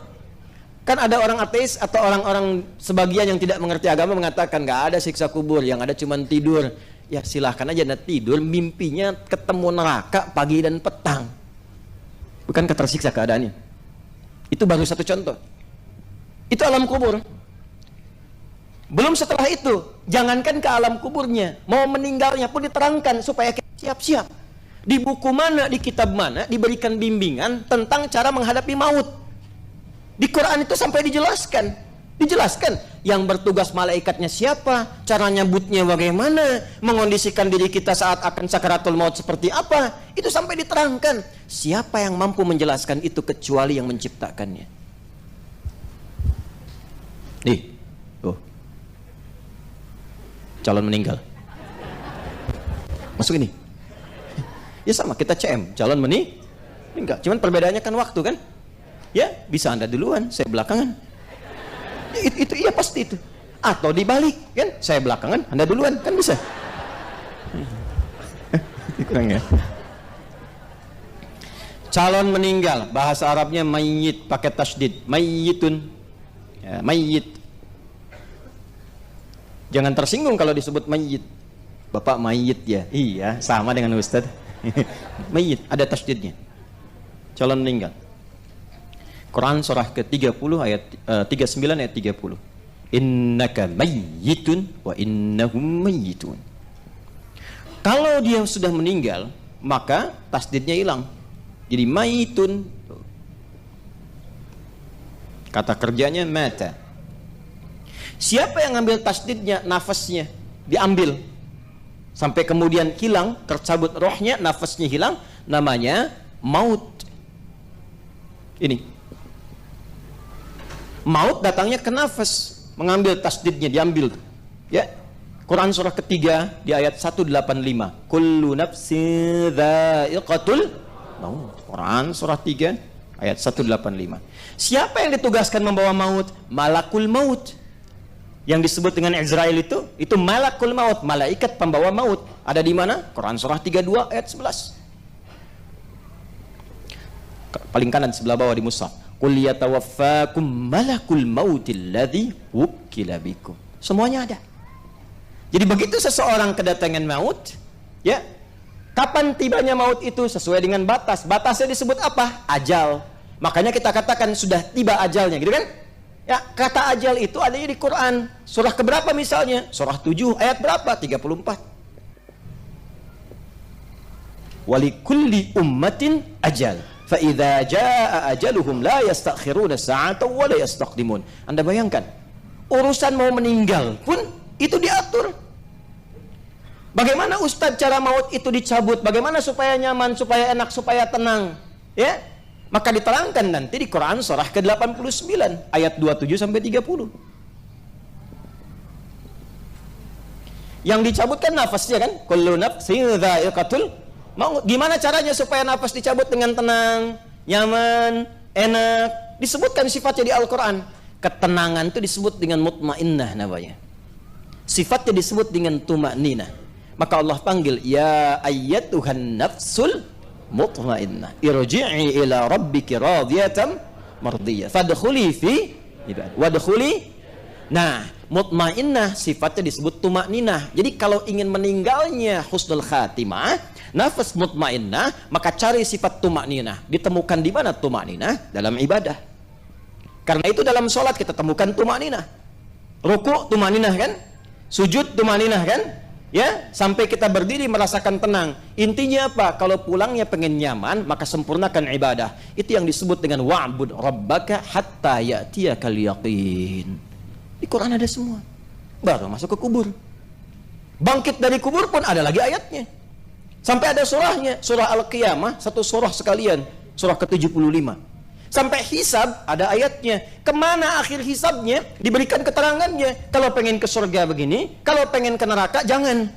Kan ada orang ateis atau orang-orang sebagian yang tidak mengerti agama mengatakan nggak ada siksa kubur, yang ada cuma tidur. Ya silahkan aja anda tidur, mimpinya ketemu neraka pagi dan petang. Bukan ketersiksa keadaannya. Itu baru satu contoh. Itu alam kubur. Belum setelah itu, jangankan ke alam kuburnya, mau meninggalnya pun diterangkan supaya kita siap-siap. Di buku mana, di kitab mana diberikan bimbingan tentang cara menghadapi maut. Di Quran itu sampai dijelaskan yang bertugas malaikatnya siapa, cara nyebutnya bagaimana, mengondisikan diri kita saat akan sakaratul maut seperti apa, itu sampai diterangkan. Siapa yang mampu menjelaskan itu kecuali yang menciptakannya? Nih, calon meninggal. Masuk ini. Ya sama, kita CM, calon meninggal. Cuman perbedaannya kan waktu kan? Ya, bisa Anda duluan, saya belakangan. Itu iya pasti itu. Atau dibalik kan? Saya belakangan, Anda duluan, kan bisa. Kurang ya. Calon meninggal, bahasa Arabnya mayyit pakai tasydid, mayyitun. Ya, mayyit. Jangan tersinggung kalau disebut mayyit. Bapak mayyit ya. Iya, sama dengan Ustaz. Mayyit ada tasydidnya. Calon meninggal. Quran surah ke-30 ayat 39 ayat 30. Innaka mayyitun wa innahum mayyitun. Kalau dia sudah meninggal, maka tasdidnya hilang. Jadi mayyitun. Kata kerjanya mata. Siapa yang ngambil tasdidnya? Nafasnya diambil sampai kemudian hilang, tercabut rohnya, nafasnya hilang, namanya maut. Ini maut datangnya ke nafas, mengambil tasdidnya, diambil. Ya, Quran surah ketiga di ayat 185. Kullu nafsin dha'iqatul maut. Quran surah 3 ayat 185. Siapa yang ditugaskan membawa maut? Malakul maut. Yang disebut dengan Israel itu malakul maut, malaikat pembawa maut. Ada di mana? Quran surah 32 ayat 11. Paling kanan sebelah bawah di mushaf. Qul yatawaffakum malakul mautil ladzi wukkila bikum. Semuanya ada. Jadi begitu seseorang kedatangan maut, ya, kapan tibanya maut itu sesuai dengan batas. Batasnya disebut apa? Ajal. Makanya kita katakan sudah tiba ajalnya, gitu kan? Ya, kata ajal itu adanya di Quran. Surah keberapa misalnya? Surah 7 ayat berapa? 34. Walikulli ummatin ajal. Fa idza jaa ajaluhum la yastakhiruna sa'atan wa la yastaqdimun. Anda bayangkan, urusan mau meninggal pun itu diatur. Bagaimana Ustadz cara maut itu dicabut? Bagaimana supaya nyaman, supaya enak, supaya tenang? Ya, maka diterangkan nanti di Quran surah ke-89 ayat 27 sampai 30. Yang dicabut kan nafasnya kan? Kullu nafsin dha'iqatul maut. Gimana caranya supaya nafas dicabut dengan tenang, nyaman, enak? Disebutkan sifatnya di Al-Quran. Ketenangan itu disebut dengan mutmainnah namanya. Sifatnya disebut dengan tuma'ninah. Maka Allah panggil, ya ayyatuhan nafsul mutmainnah irji'i ila rabbiki radiyatan mardiyah fadkhuli fi ibad wadkhuli. Nah, mutmainnah sifatnya disebut tuma'ninah. Jadi kalau ingin meninggalnya husnul khatimah, nafas mutmainnah, maka cari sifat tuma'ninah. Ditemukan di mana tuma'ninah? Dalam ibadah. Karena itu dalam sholat kita temukan tuma'ninah. Ruku' tuma'ninah kan? Sujud tuma'ninah kan? Ya, sampai kita berdiri merasakan tenang. Intinya apa? Kalau pulangnya pengen nyaman, maka sempurnakan ibadah. Itu yang disebut dengan wa'bud rabbaka hatta ya'tiyakal yaqin. Di Quran ada semua. Baru masuk ke kubur. Bangkit dari kubur pun ada lagi ayatnya. Sampai ada surahnya, surah Al-Qiyamah, satu surah sekalian, surah ke-75. Sampai hisab ada ayatnya. Kemana akhir hisabnya? Diberikan keterangannya. Kalau pengen ke surga begini, kalau pengen ke neraka jangan.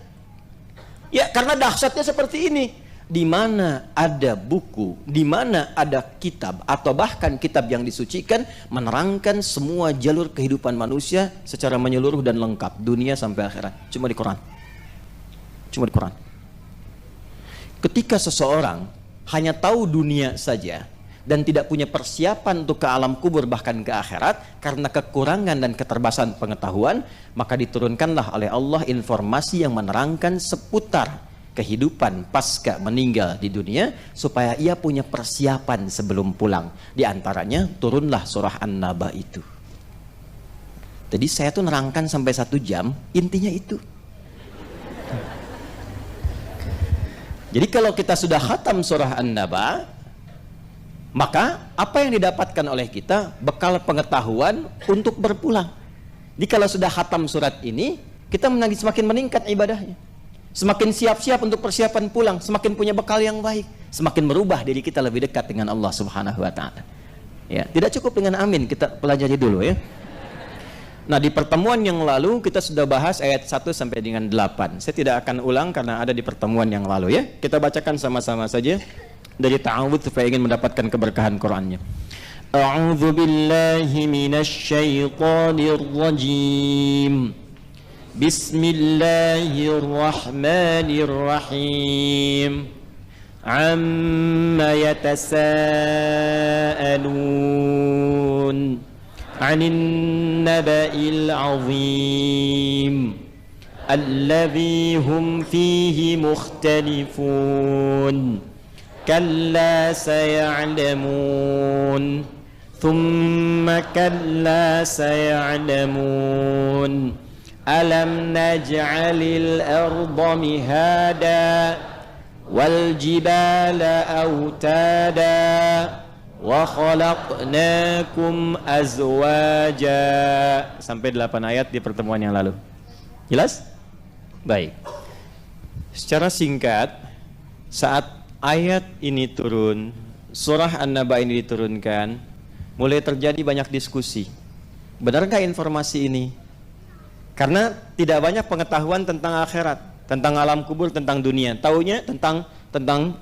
Ya, karena dahsyatnya seperti ini. Di mana ada buku, di mana ada kitab atau bahkan kitab yang disucikan menerangkan semua jalur kehidupan manusia secara menyeluruh dan lengkap, dunia sampai akhirat. Cuma di Quran. Cuma di Quran. Ketika seseorang hanya tahu dunia saja dan tidak punya persiapan untuk ke alam kubur bahkan ke akhirat karena kekurangan dan keterbatasan pengetahuan, maka diturunkanlah oleh Allah informasi yang menerangkan seputar kehidupan pasca meninggal di dunia supaya ia punya persiapan sebelum pulang. Di antaranya turunlah surah An-Naba itu. Jadi saya tuh nerangkan sampai 1 jam, intinya itu. Jadi kalau kita sudah khatam surah An-Naba, maka apa yang didapatkan oleh kita bekal pengetahuan untuk berpulang. Jadi kalau sudah khatam surat ini, kita semakin meningkat ibadahnya, semakin siap-siap untuk persiapan pulang, semakin punya bekal yang baik, semakin merubah diri kita lebih dekat dengan Allah Subhanahu wa taala. Ya, tidak cukup dengan amin, kita pelajari dulu ya. Nah, di pertemuan yang lalu kita sudah bahas ayat 1 sampai dengan 8. Saya tidak akan ulang karena ada di pertemuan yang lalu ya. Kita bacakan sama-sama saja dari ta'awudz supaya ingin mendapatkan keberkahan Qur'annya. A'udzu billahi minasy syaithanir rajim. Bismillahirrahmanirrahim. Amma yatasaalun 'anil naba'il 'azim alladzi hum fihi mukhtalifun. Kalla saya'lamun thumma kalla saya'lamun alam naj'alil arda mihada wal jibala autada wa khalaqnakum azwaja. Sampai 8 ayat di pertemuan yang lalu. Jelas? Baik. Secara singkat, saat ayat ini turun, surah An-Naba ini diturunkan, mulai terjadi banyak diskusi. Benarkah informasi ini? Karena tidak banyak pengetahuan tentang akhirat, tentang alam kubur, tentang dunia. Taunya tentang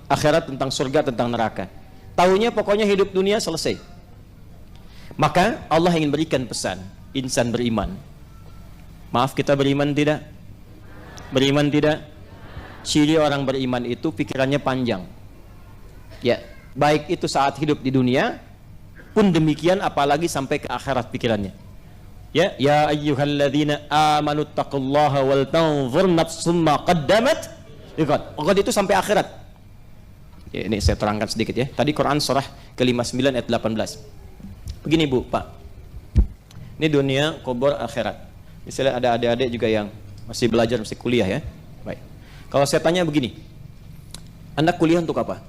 akhirat, tentang surga, tentang neraka. Taunya pokoknya hidup dunia selesai. Maka Allah ingin berikan pesan, insan beriman. Maaf, kita beriman tidak? Beriman tidak? Ciri orang beriman itu pikirannya panjang. Ya, baik itu saat hidup di dunia pun demikian, apalagi sampai ke akhirat pikirannya. Ya ayyuhalladzina amanu taqullaha wal tanzur nafsum ma qaddamat. Lihat, itu sampai akhirat. Ya, ini saya terangkan sedikit ya. Tadi Quran surah ke-59 ayat 18. Begini Bu, Pak. Ini dunia, kubur, akhirat. Misalnya ada adik-adik juga yang masih belajar, masih kuliah ya. Baik. Kalau saya tanya begini, Anda kuliah untuk apa?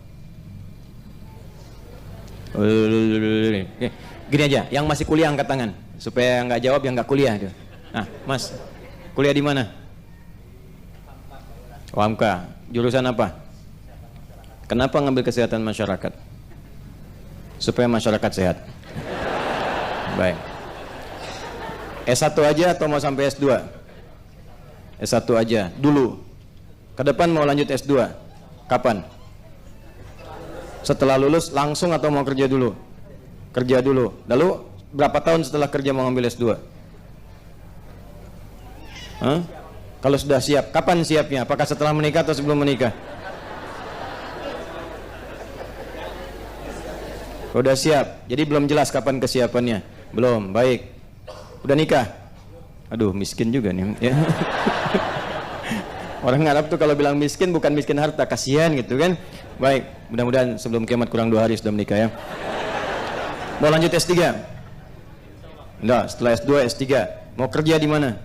Gini aja, yang masih kuliah angkat tangan, supaya nggak jawab yang nggak kuliah. Nah, Mas, kuliah di mana? Hamka. Jurusan apa? Kenapa ngambil kesehatan masyarakat? Supaya masyarakat sehat. Baik. S1 aja atau mau sampai S2? S1 aja dulu. Ke depan mau lanjut S2. Kapan? Setelah lulus langsung atau mau kerja dulu? Kerja dulu. Lalu berapa tahun setelah kerja mau ngambil S2? Hah? Kalau sudah siap, kapan siapnya? Apakah setelah menikah atau sebelum menikah? Udah siap. Jadi belum jelas kapan kesiapannya. Belum. Baik. Udah nikah? Aduh, miskin juga nih ya. Orang Arab tuh kalau bilang miskin bukan miskin harta, kasihan gitu kan. Baik, mudah-mudahan sebelum kiamat kurang 2 hari sudah menikah ya. Mau lanjut S3? Enggak, setelah S2, S3. Mau kerja di mana?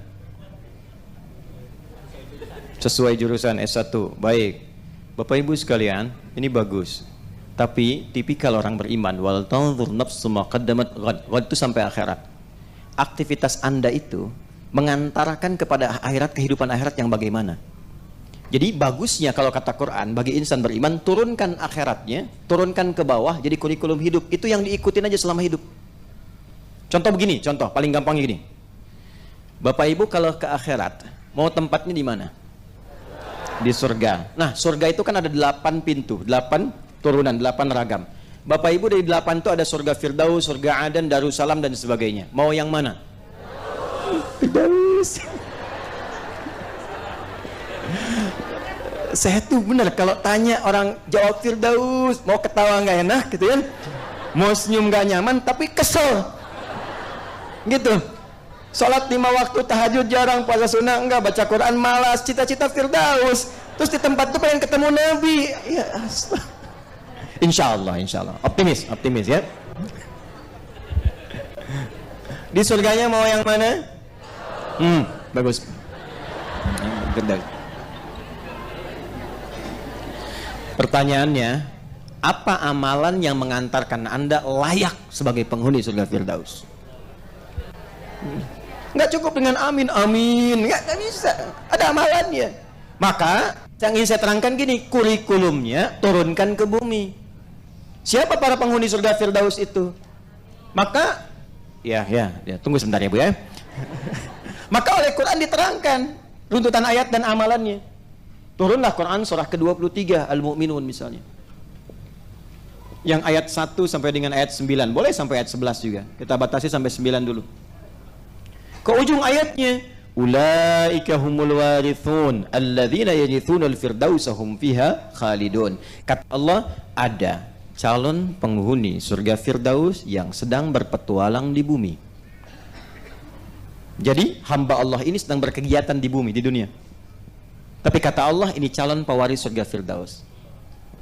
Sesuai jurusan S1. Baik. Bapak Ibu sekalian, ini bagus. Tapi tipikal orang beriman, wal tanzur nafsum ma qaddamat ghad, itu sampai akhirat. Aktivitas Anda itu mengantarkan kepada akhirat, kehidupan akhirat yang bagaimana. Jadi bagusnya kalau kata Quran, bagi insan beriman, turunkan akhiratnya, turunkan ke bawah, jadi kurikulum hidup. Itu yang diikutin aja selama hidup. Contoh begini, contoh paling gampangnya gini. Bapak Ibu kalau ke akhirat, mau tempatnya di mana? Di surga. Nah, surga itu kan ada 8 pintu, 8 turunan, 8 ragam. Bapak Ibu dari 8 itu ada surga Firdaus, surga Aden, Darussalam dan sebagainya. Mau yang mana? Firdaus. Saya tuh bener kalau tanya orang jawab Firdaus, mau ketawa nggak enak gitu kan, mau senyum nggak nyaman, tapi kesel gitu. Sholat 5 waktu, tahajud jarang, puasa sunnah enggak, baca Quran malas, cita-cita Firdaus. Terus di tempat itu pengen ketemu Nabi. Ya, insya Allah, optimis ya. Di surganya mau yang mana? Bagus. Gede. Pertanyaannya, apa amalan yang mengantarkan Anda layak sebagai penghuni surga Firdaus? Nggak cukup dengan amin, nggak bisa. Ada amalannya. Maka yang ingin saya terangkan gini, kurikulumnya turunkan ke bumi. Siapa para penghuni surga Firdaus itu? Maka, ya, tunggu sebentar ya Bu ya. Maka oleh Quran diterangkan runtutan ayat dan amalannya. Turunlah Quran surah ke-23 Al-Mu'minun misalnya. Yang ayat 1 sampai dengan ayat 9, boleh sampai ayat 11 juga. Kita batasi sampai 9 dulu. Ke ujung ayatnya, ulaika humul warithun alladzina yarithunal firdausa hum fiha khalidun. Kata Allah, ada calon penghuni surga Firdaus yang sedang berpetualang di bumi. Jadi hamba Allah ini sedang berkegiatan di bumi, di dunia. Tapi kata Allah, ini calon pewaris surga Firdaus.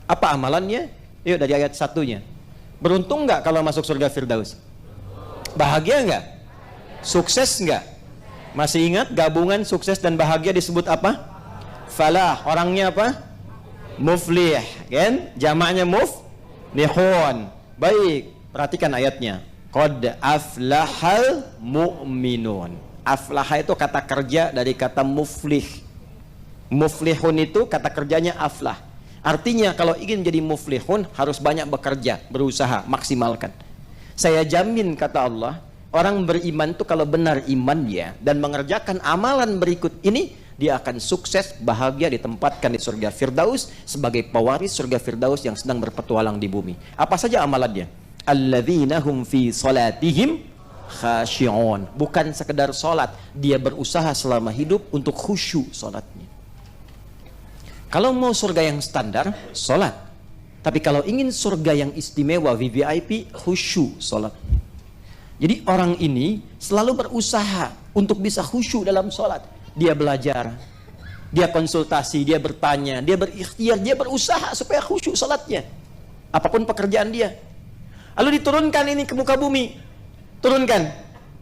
Apa amalannya? Yuk dari ayat 1-nya. Beruntung nggak kalau masuk surga Firdaus? Bahagia nggak? Sukses nggak? Masih ingat gabungan sukses dan bahagia disebut apa? Falah. Orangnya apa? Muflih, kan? Jamaknya muflihun. Baik, perhatikan ayatnya. Qad aflahal mu'minun. Aflaha itu kata kerja dari kata muflih. Muflihun itu kata kerjanya aflah. Artinya kalau ingin jadi muflihun harus banyak bekerja, berusaha, maksimalkan. Saya jamin, kata Allah, orang beriman itu kalau benar imannya dan mengerjakan amalan berikut ini, dia akan sukses, bahagia, ditempatkan di surga Firdaus sebagai pewaris surga Firdaus yang sedang berpetualang di bumi. Apa saja amalannya? Alladzina hum fi salatihim khashi'un. Bukan sekedar salat, dia berusaha selama hidup untuk khusyuk salatnya. Kalau mau surga yang standar, sholat. Tapi kalau ingin surga yang istimewa, VVIP, khusyuk sholat. Jadi orang ini selalu berusaha untuk bisa khusyuk dalam sholat. Dia belajar, dia konsultasi, dia bertanya, dia berikhtiar, dia berusaha supaya khusyuk sholatnya. Apapun pekerjaan dia. Lalu diturunkan ini ke muka bumi. Turunkan.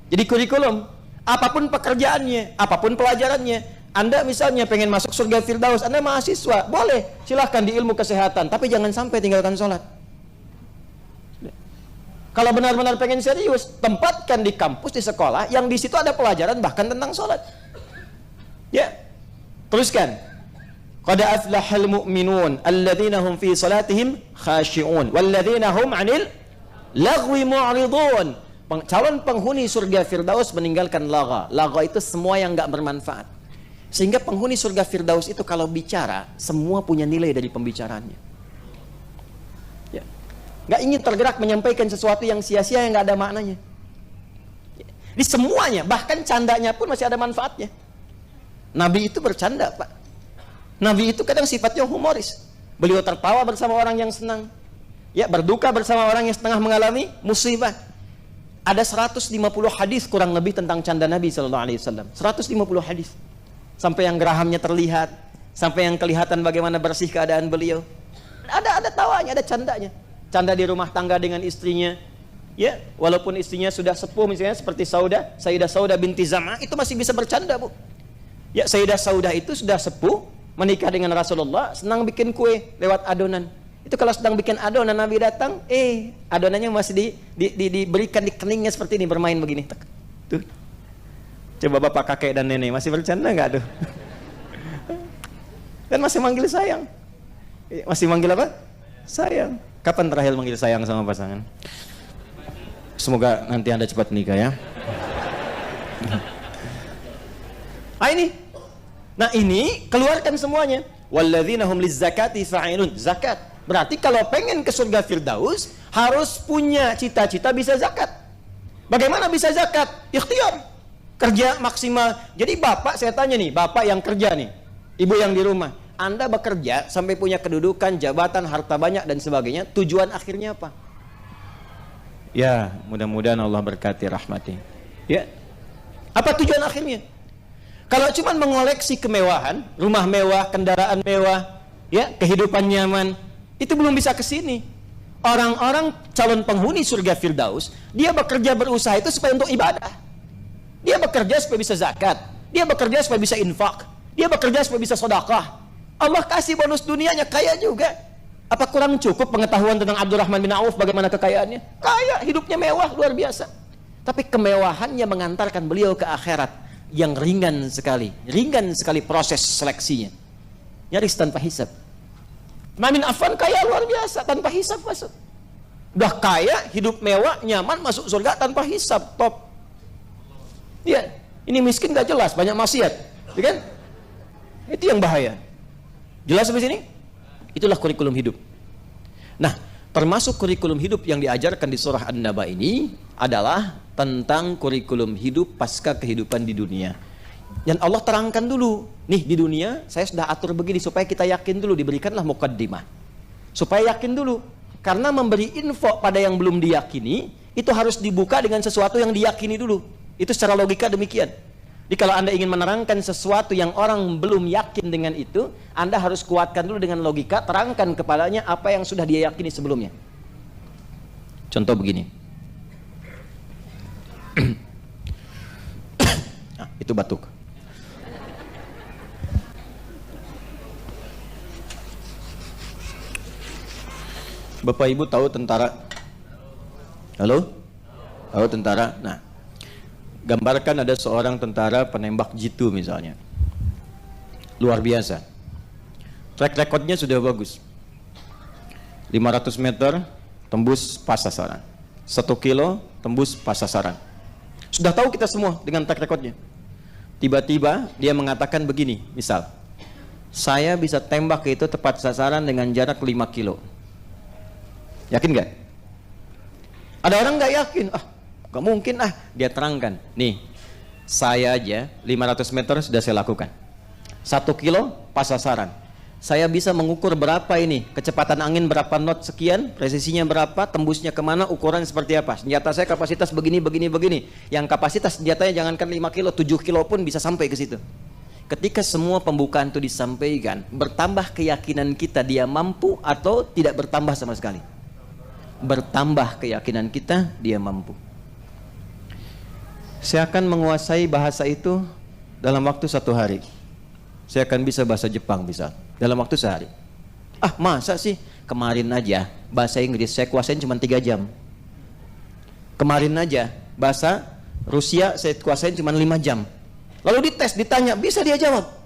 Jadi kurikulum. Apapun pekerjaannya, apapun pelajarannya. Anda misalnya pengen masuk surga Firdaus, Anda mahasiswa, boleh, silahkan di ilmu kesehatan, tapi jangan sampai tinggalkan sholat. Kalau benar-benar pengen serius, tempatkan di kampus, di sekolah, yang di situ ada pelajaran bahkan tentang sholat. Ya, teruskan. Qad aflahal mu'minun alladzina hum fi salatihim khashi'un walladzina hum 'anil lagwi mu'ridun. Calon penghuni surga Firdaus meninggalkan lagha. Lagha itu semua yang enggak bermanfaat. Sehingga penghuni surga Firdaus itu kalau bicara, semua punya nilai dari pembicaraannya. Ya. Nggak ingin tergerak menyampaikan sesuatu yang sia-sia, yang nggak ada maknanya. Ya. Di semuanya, bahkan candanya pun masih ada manfaatnya. Nabi itu bercanda, Pak. Nabi itu kadang sifatnya humoris. Beliau tertawa bersama orang yang senang. Ya, berduka bersama orang yang setengah mengalami musibah. Ada 150 hadis kurang lebih tentang canda Nabi SAW. 150 hadis. Sampai yang gerahamnya terlihat, sampai yang kelihatan bagaimana bersih keadaan beliau. Ada tawanya, ada candanya. Canda di rumah tangga dengan istrinya. Ya, walaupun istrinya sudah sepuh misalnya seperti Sayyidah Saudah binti Zam'ah, itu masih bisa bercanda, Bu. Ya, Sayyidah Saudah itu sudah sepuh, menikah dengan Rasulullah, senang bikin kue lewat adonan. Itu kalau sedang bikin adonan, Nabi datang, adonannya masih diberikan di keningnya seperti ini, bermain begini. Tuh. Coba bapak, kakek, dan nenek masih bercanda nggak tuh? Dan masih manggil sayang. Masih manggil apa? Sayang. Kapan terakhir manggil sayang sama pasangan? Semoga nanti Anda cepat menikah ya. Ini. Nah ini keluarkan semuanya. Walladzina hum lizzakati fa'ilun. Zakat. Berarti kalau pengen ke surga Firdaus harus punya cita-cita bisa zakat. Bagaimana bisa zakat? Ikhtiar. Kerja maksimal. Jadi bapak, saya tanya nih, bapak yang kerja nih, ibu yang di rumah, Anda bekerja sampai punya kedudukan, jabatan, harta banyak dan sebagainya, tujuan akhirnya apa? Ya, mudah-mudahan Allah berkati rahmati. Ya, apa tujuan akhirnya? Kalau cuma mengoleksi kemewahan, rumah mewah, kendaraan mewah, ya, kehidupan nyaman, itu belum bisa ke sini. Orang-orang calon penghuni surga Firdaus, dia bekerja berusaha itu supaya untuk ibadah. Dia bekerja supaya bisa zakat, dia bekerja supaya bisa infak, dia bekerja supaya bisa sedekah. Allah kasih bonus dunianya, kaya juga. Apa kurang cukup pengetahuan tentang Abdurrahman bin Auf bagaimana kekayaannya? Kaya, hidupnya mewah, luar biasa. Tapi kemewahannya mengantarkan beliau ke akhirat yang ringan sekali proses seleksinya. Nyaris tanpa hisab. Utsman bin Affan kaya luar biasa, tanpa hisab masuk. Udah kaya, hidup mewah, nyaman, masuk surga tanpa hisab, top. Ya, ini miskin gak jelas, banyak maksiat, ya kan? Itu yang bahaya. Jelas sampai sini? Itulah kurikulum hidup. Nah, termasuk kurikulum hidup yang diajarkan di surah An-Naba ini adalah tentang kurikulum hidup pasca kehidupan di dunia. Dan Allah terangkan dulu, nih di dunia saya sudah atur begini supaya kita yakin dulu, diberikanlah muqaddimah. Supaya yakin dulu. Karena memberi info pada yang belum diyakini, itu harus dibuka dengan sesuatu yang diyakini dulu. Itu secara logika demikian. Jadi kalau Anda ingin menerangkan sesuatu yang orang belum yakin dengan itu, Anda harus kuatkan dulu dengan logika, terangkan kepadanya apa yang sudah dia yakini sebelumnya. Contoh begini. Nah, itu batuk. Bapak Ibu tahu tentara? Halo? Tahu tentara? Nah, gambarkan ada seorang tentara penembak jitu misalnya. Luar biasa. Track recordnya sudah bagus. 500 meter tembus pas sasaran. 1 kilo tembus pas sasaran. Sudah tahu kita semua dengan track recordnya. Tiba-tiba dia mengatakan begini, misal, saya bisa tembak itu tepat sasaran dengan jarak 5 kilo. Yakin gak? Ada orang gak yakin, gak mungkin dia terangkan, nih saya aja 500 meter sudah saya lakukan, 1 kilo pas sasaran, saya bisa mengukur berapa ini, kecepatan angin berapa knot sekian, presisinya berapa, tembusnya kemana, ukuran seperti apa, senjata saya kapasitas begini, yang kapasitas senjatanya jangankan 5 kilo, 7 kilo pun bisa sampai ke situ. Ketika semua pembukaan itu disampaikan, bertambah keyakinan kita dia mampu atau tidak bertambah sama sekali? Bertambah keyakinan kita dia mampu. Saya akan menguasai bahasa itu dalam waktu 1 hari. Saya akan bisa bahasa Jepang bisa dalam waktu sehari. Masa sih? Kemarin aja bahasa Inggris saya kuasain cuma 3 jam. Kemarin aja bahasa Rusia saya kuasain cuma 5 jam. Lalu dites, ditanya, bisa dia jawab.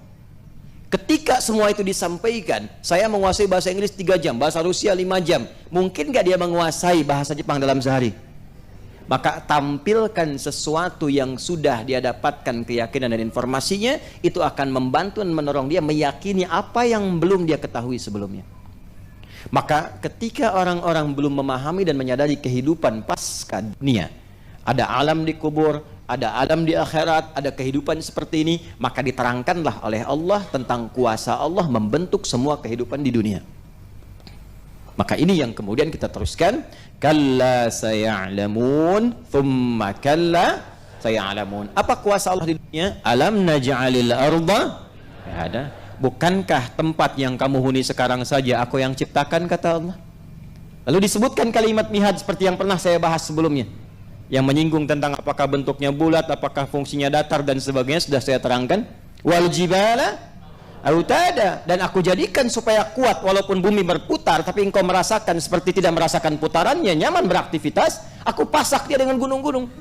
Ketika semua itu disampaikan, saya menguasai bahasa Inggris 3 jam, bahasa Rusia 5 jam. Mungkin gak dia menguasai bahasa Jepang dalam sehari? Maka tampilkan sesuatu yang sudah dia dapatkan keyakinan dan informasinya, itu akan membantu dan mendorong dia meyakini apa yang belum dia ketahui sebelumnya. Maka ketika orang-orang belum memahami dan menyadari kehidupan pasca dunia, ada alam di kubur, ada alam di akhirat, ada kehidupan seperti ini, maka diterangkanlah oleh Allah tentang kuasa Allah membentuk semua kehidupan di dunia. Maka ini yang kemudian kita teruskan, kalla saya'lamun thumma kalla saya'lamun. Apa kuasa Allah di dunia? Alam naj'alil arda ada. Bukankah tempat yang kamu huni sekarang saja aku yang ciptakan, kata Allah. Lalu disebutkan kalimat mihad seperti yang pernah saya bahas sebelumnya, yang menyinggung tentang apakah bentuknya bulat, apakah fungsinya datar dan sebagainya, sudah saya terangkan. Wal jibala autada, dan aku jadikan supaya kuat walaupun bumi berputar, tapi engkau merasakan seperti tidak merasakan putarannya, nyaman beraktivitas. Aku pasak dia dengan gunung-gunung.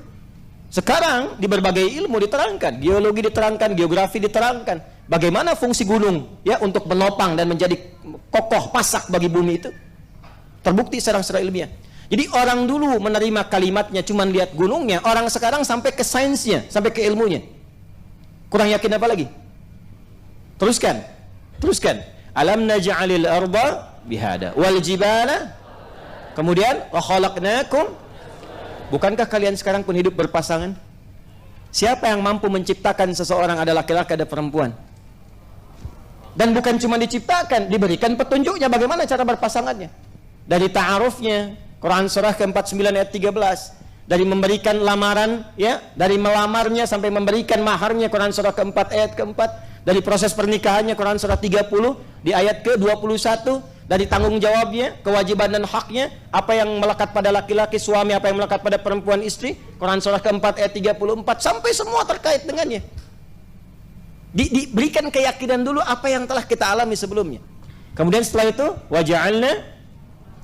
Sekarang di berbagai ilmu diterangkan, geologi diterangkan, geografi diterangkan, bagaimana fungsi gunung ya untuk menopang dan menjadi kokoh pasak bagi bumi itu. Terbukti secara ilmiah. Jadi orang dulu menerima kalimatnya cuma lihat gunungnya, orang sekarang sampai ke sainsnya, sampai ke ilmunya. Kurang yakin apa lagi? Teruskan. Alam naj'alil arda bihada wal jibala. Kemudian wa khalaqnakum. Bukankah kalian sekarang pun hidup berpasangan? Siapa yang mampu menciptakan seseorang, ada laki-laki ada perempuan? Dan bukan cuma diciptakan, diberikan petunjuknya bagaimana cara berpasangannya. Dari ta'arufnya, Quran surah ke-49 ayat 13, dari memberikan lamaran ya, dari melamarnya sampai memberikan maharnya, Quran surah ke-4 ayat ke-4, dari proses pernikahannya, Quran surah 30 di ayat ke-21, dari tanggung jawabnya, kewajiban dan haknya, apa yang melekat pada laki-laki suami, apa yang melekat pada perempuan istri, Quran surah ke-4 ayat 34, sampai semua terkait dengannya. Diberikan keyakinan dulu apa yang telah kita alami sebelumnya. Kemudian setelah itu, waja'alna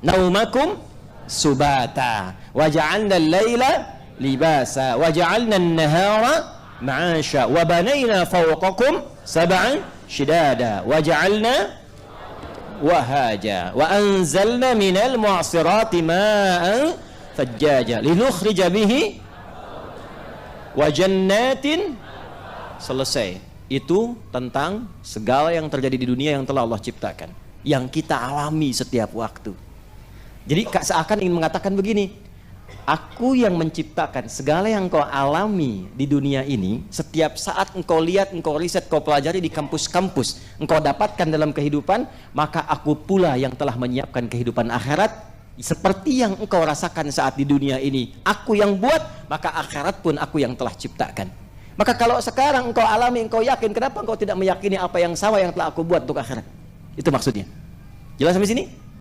naumakum subata waja'alna al-laila libasa waja'alna an-nahara ma'asha wa banayna fawqakum sab'an shidada waja'alna wahaja wa anzalna minal mu'sirati ma'an thajjaja linukhrija bihi wa jannatin. Selesai. Itu tentang segala yang terjadi di dunia yang telah Allah ciptakan, yang kita alami setiap waktu. Jadi seakan ingin mengatakan begini, Aku yang menciptakan segala yang engkau alami di dunia ini. Setiap saat engkau lihat, engkau riset, engkau pelajari di kampus-kampus, engkau dapatkan dalam kehidupan, maka aku pula yang telah menyiapkan kehidupan akhirat seperti yang engkau rasakan saat di dunia ini. Aku yang buat, maka akhirat pun aku yang telah ciptakan. Maka kalau sekarang engkau alami, engkau yakin, kenapa engkau tidak meyakini apa yang sama yang telah aku buat untuk akhirat? Itu maksudnya. Jelas sampai sini?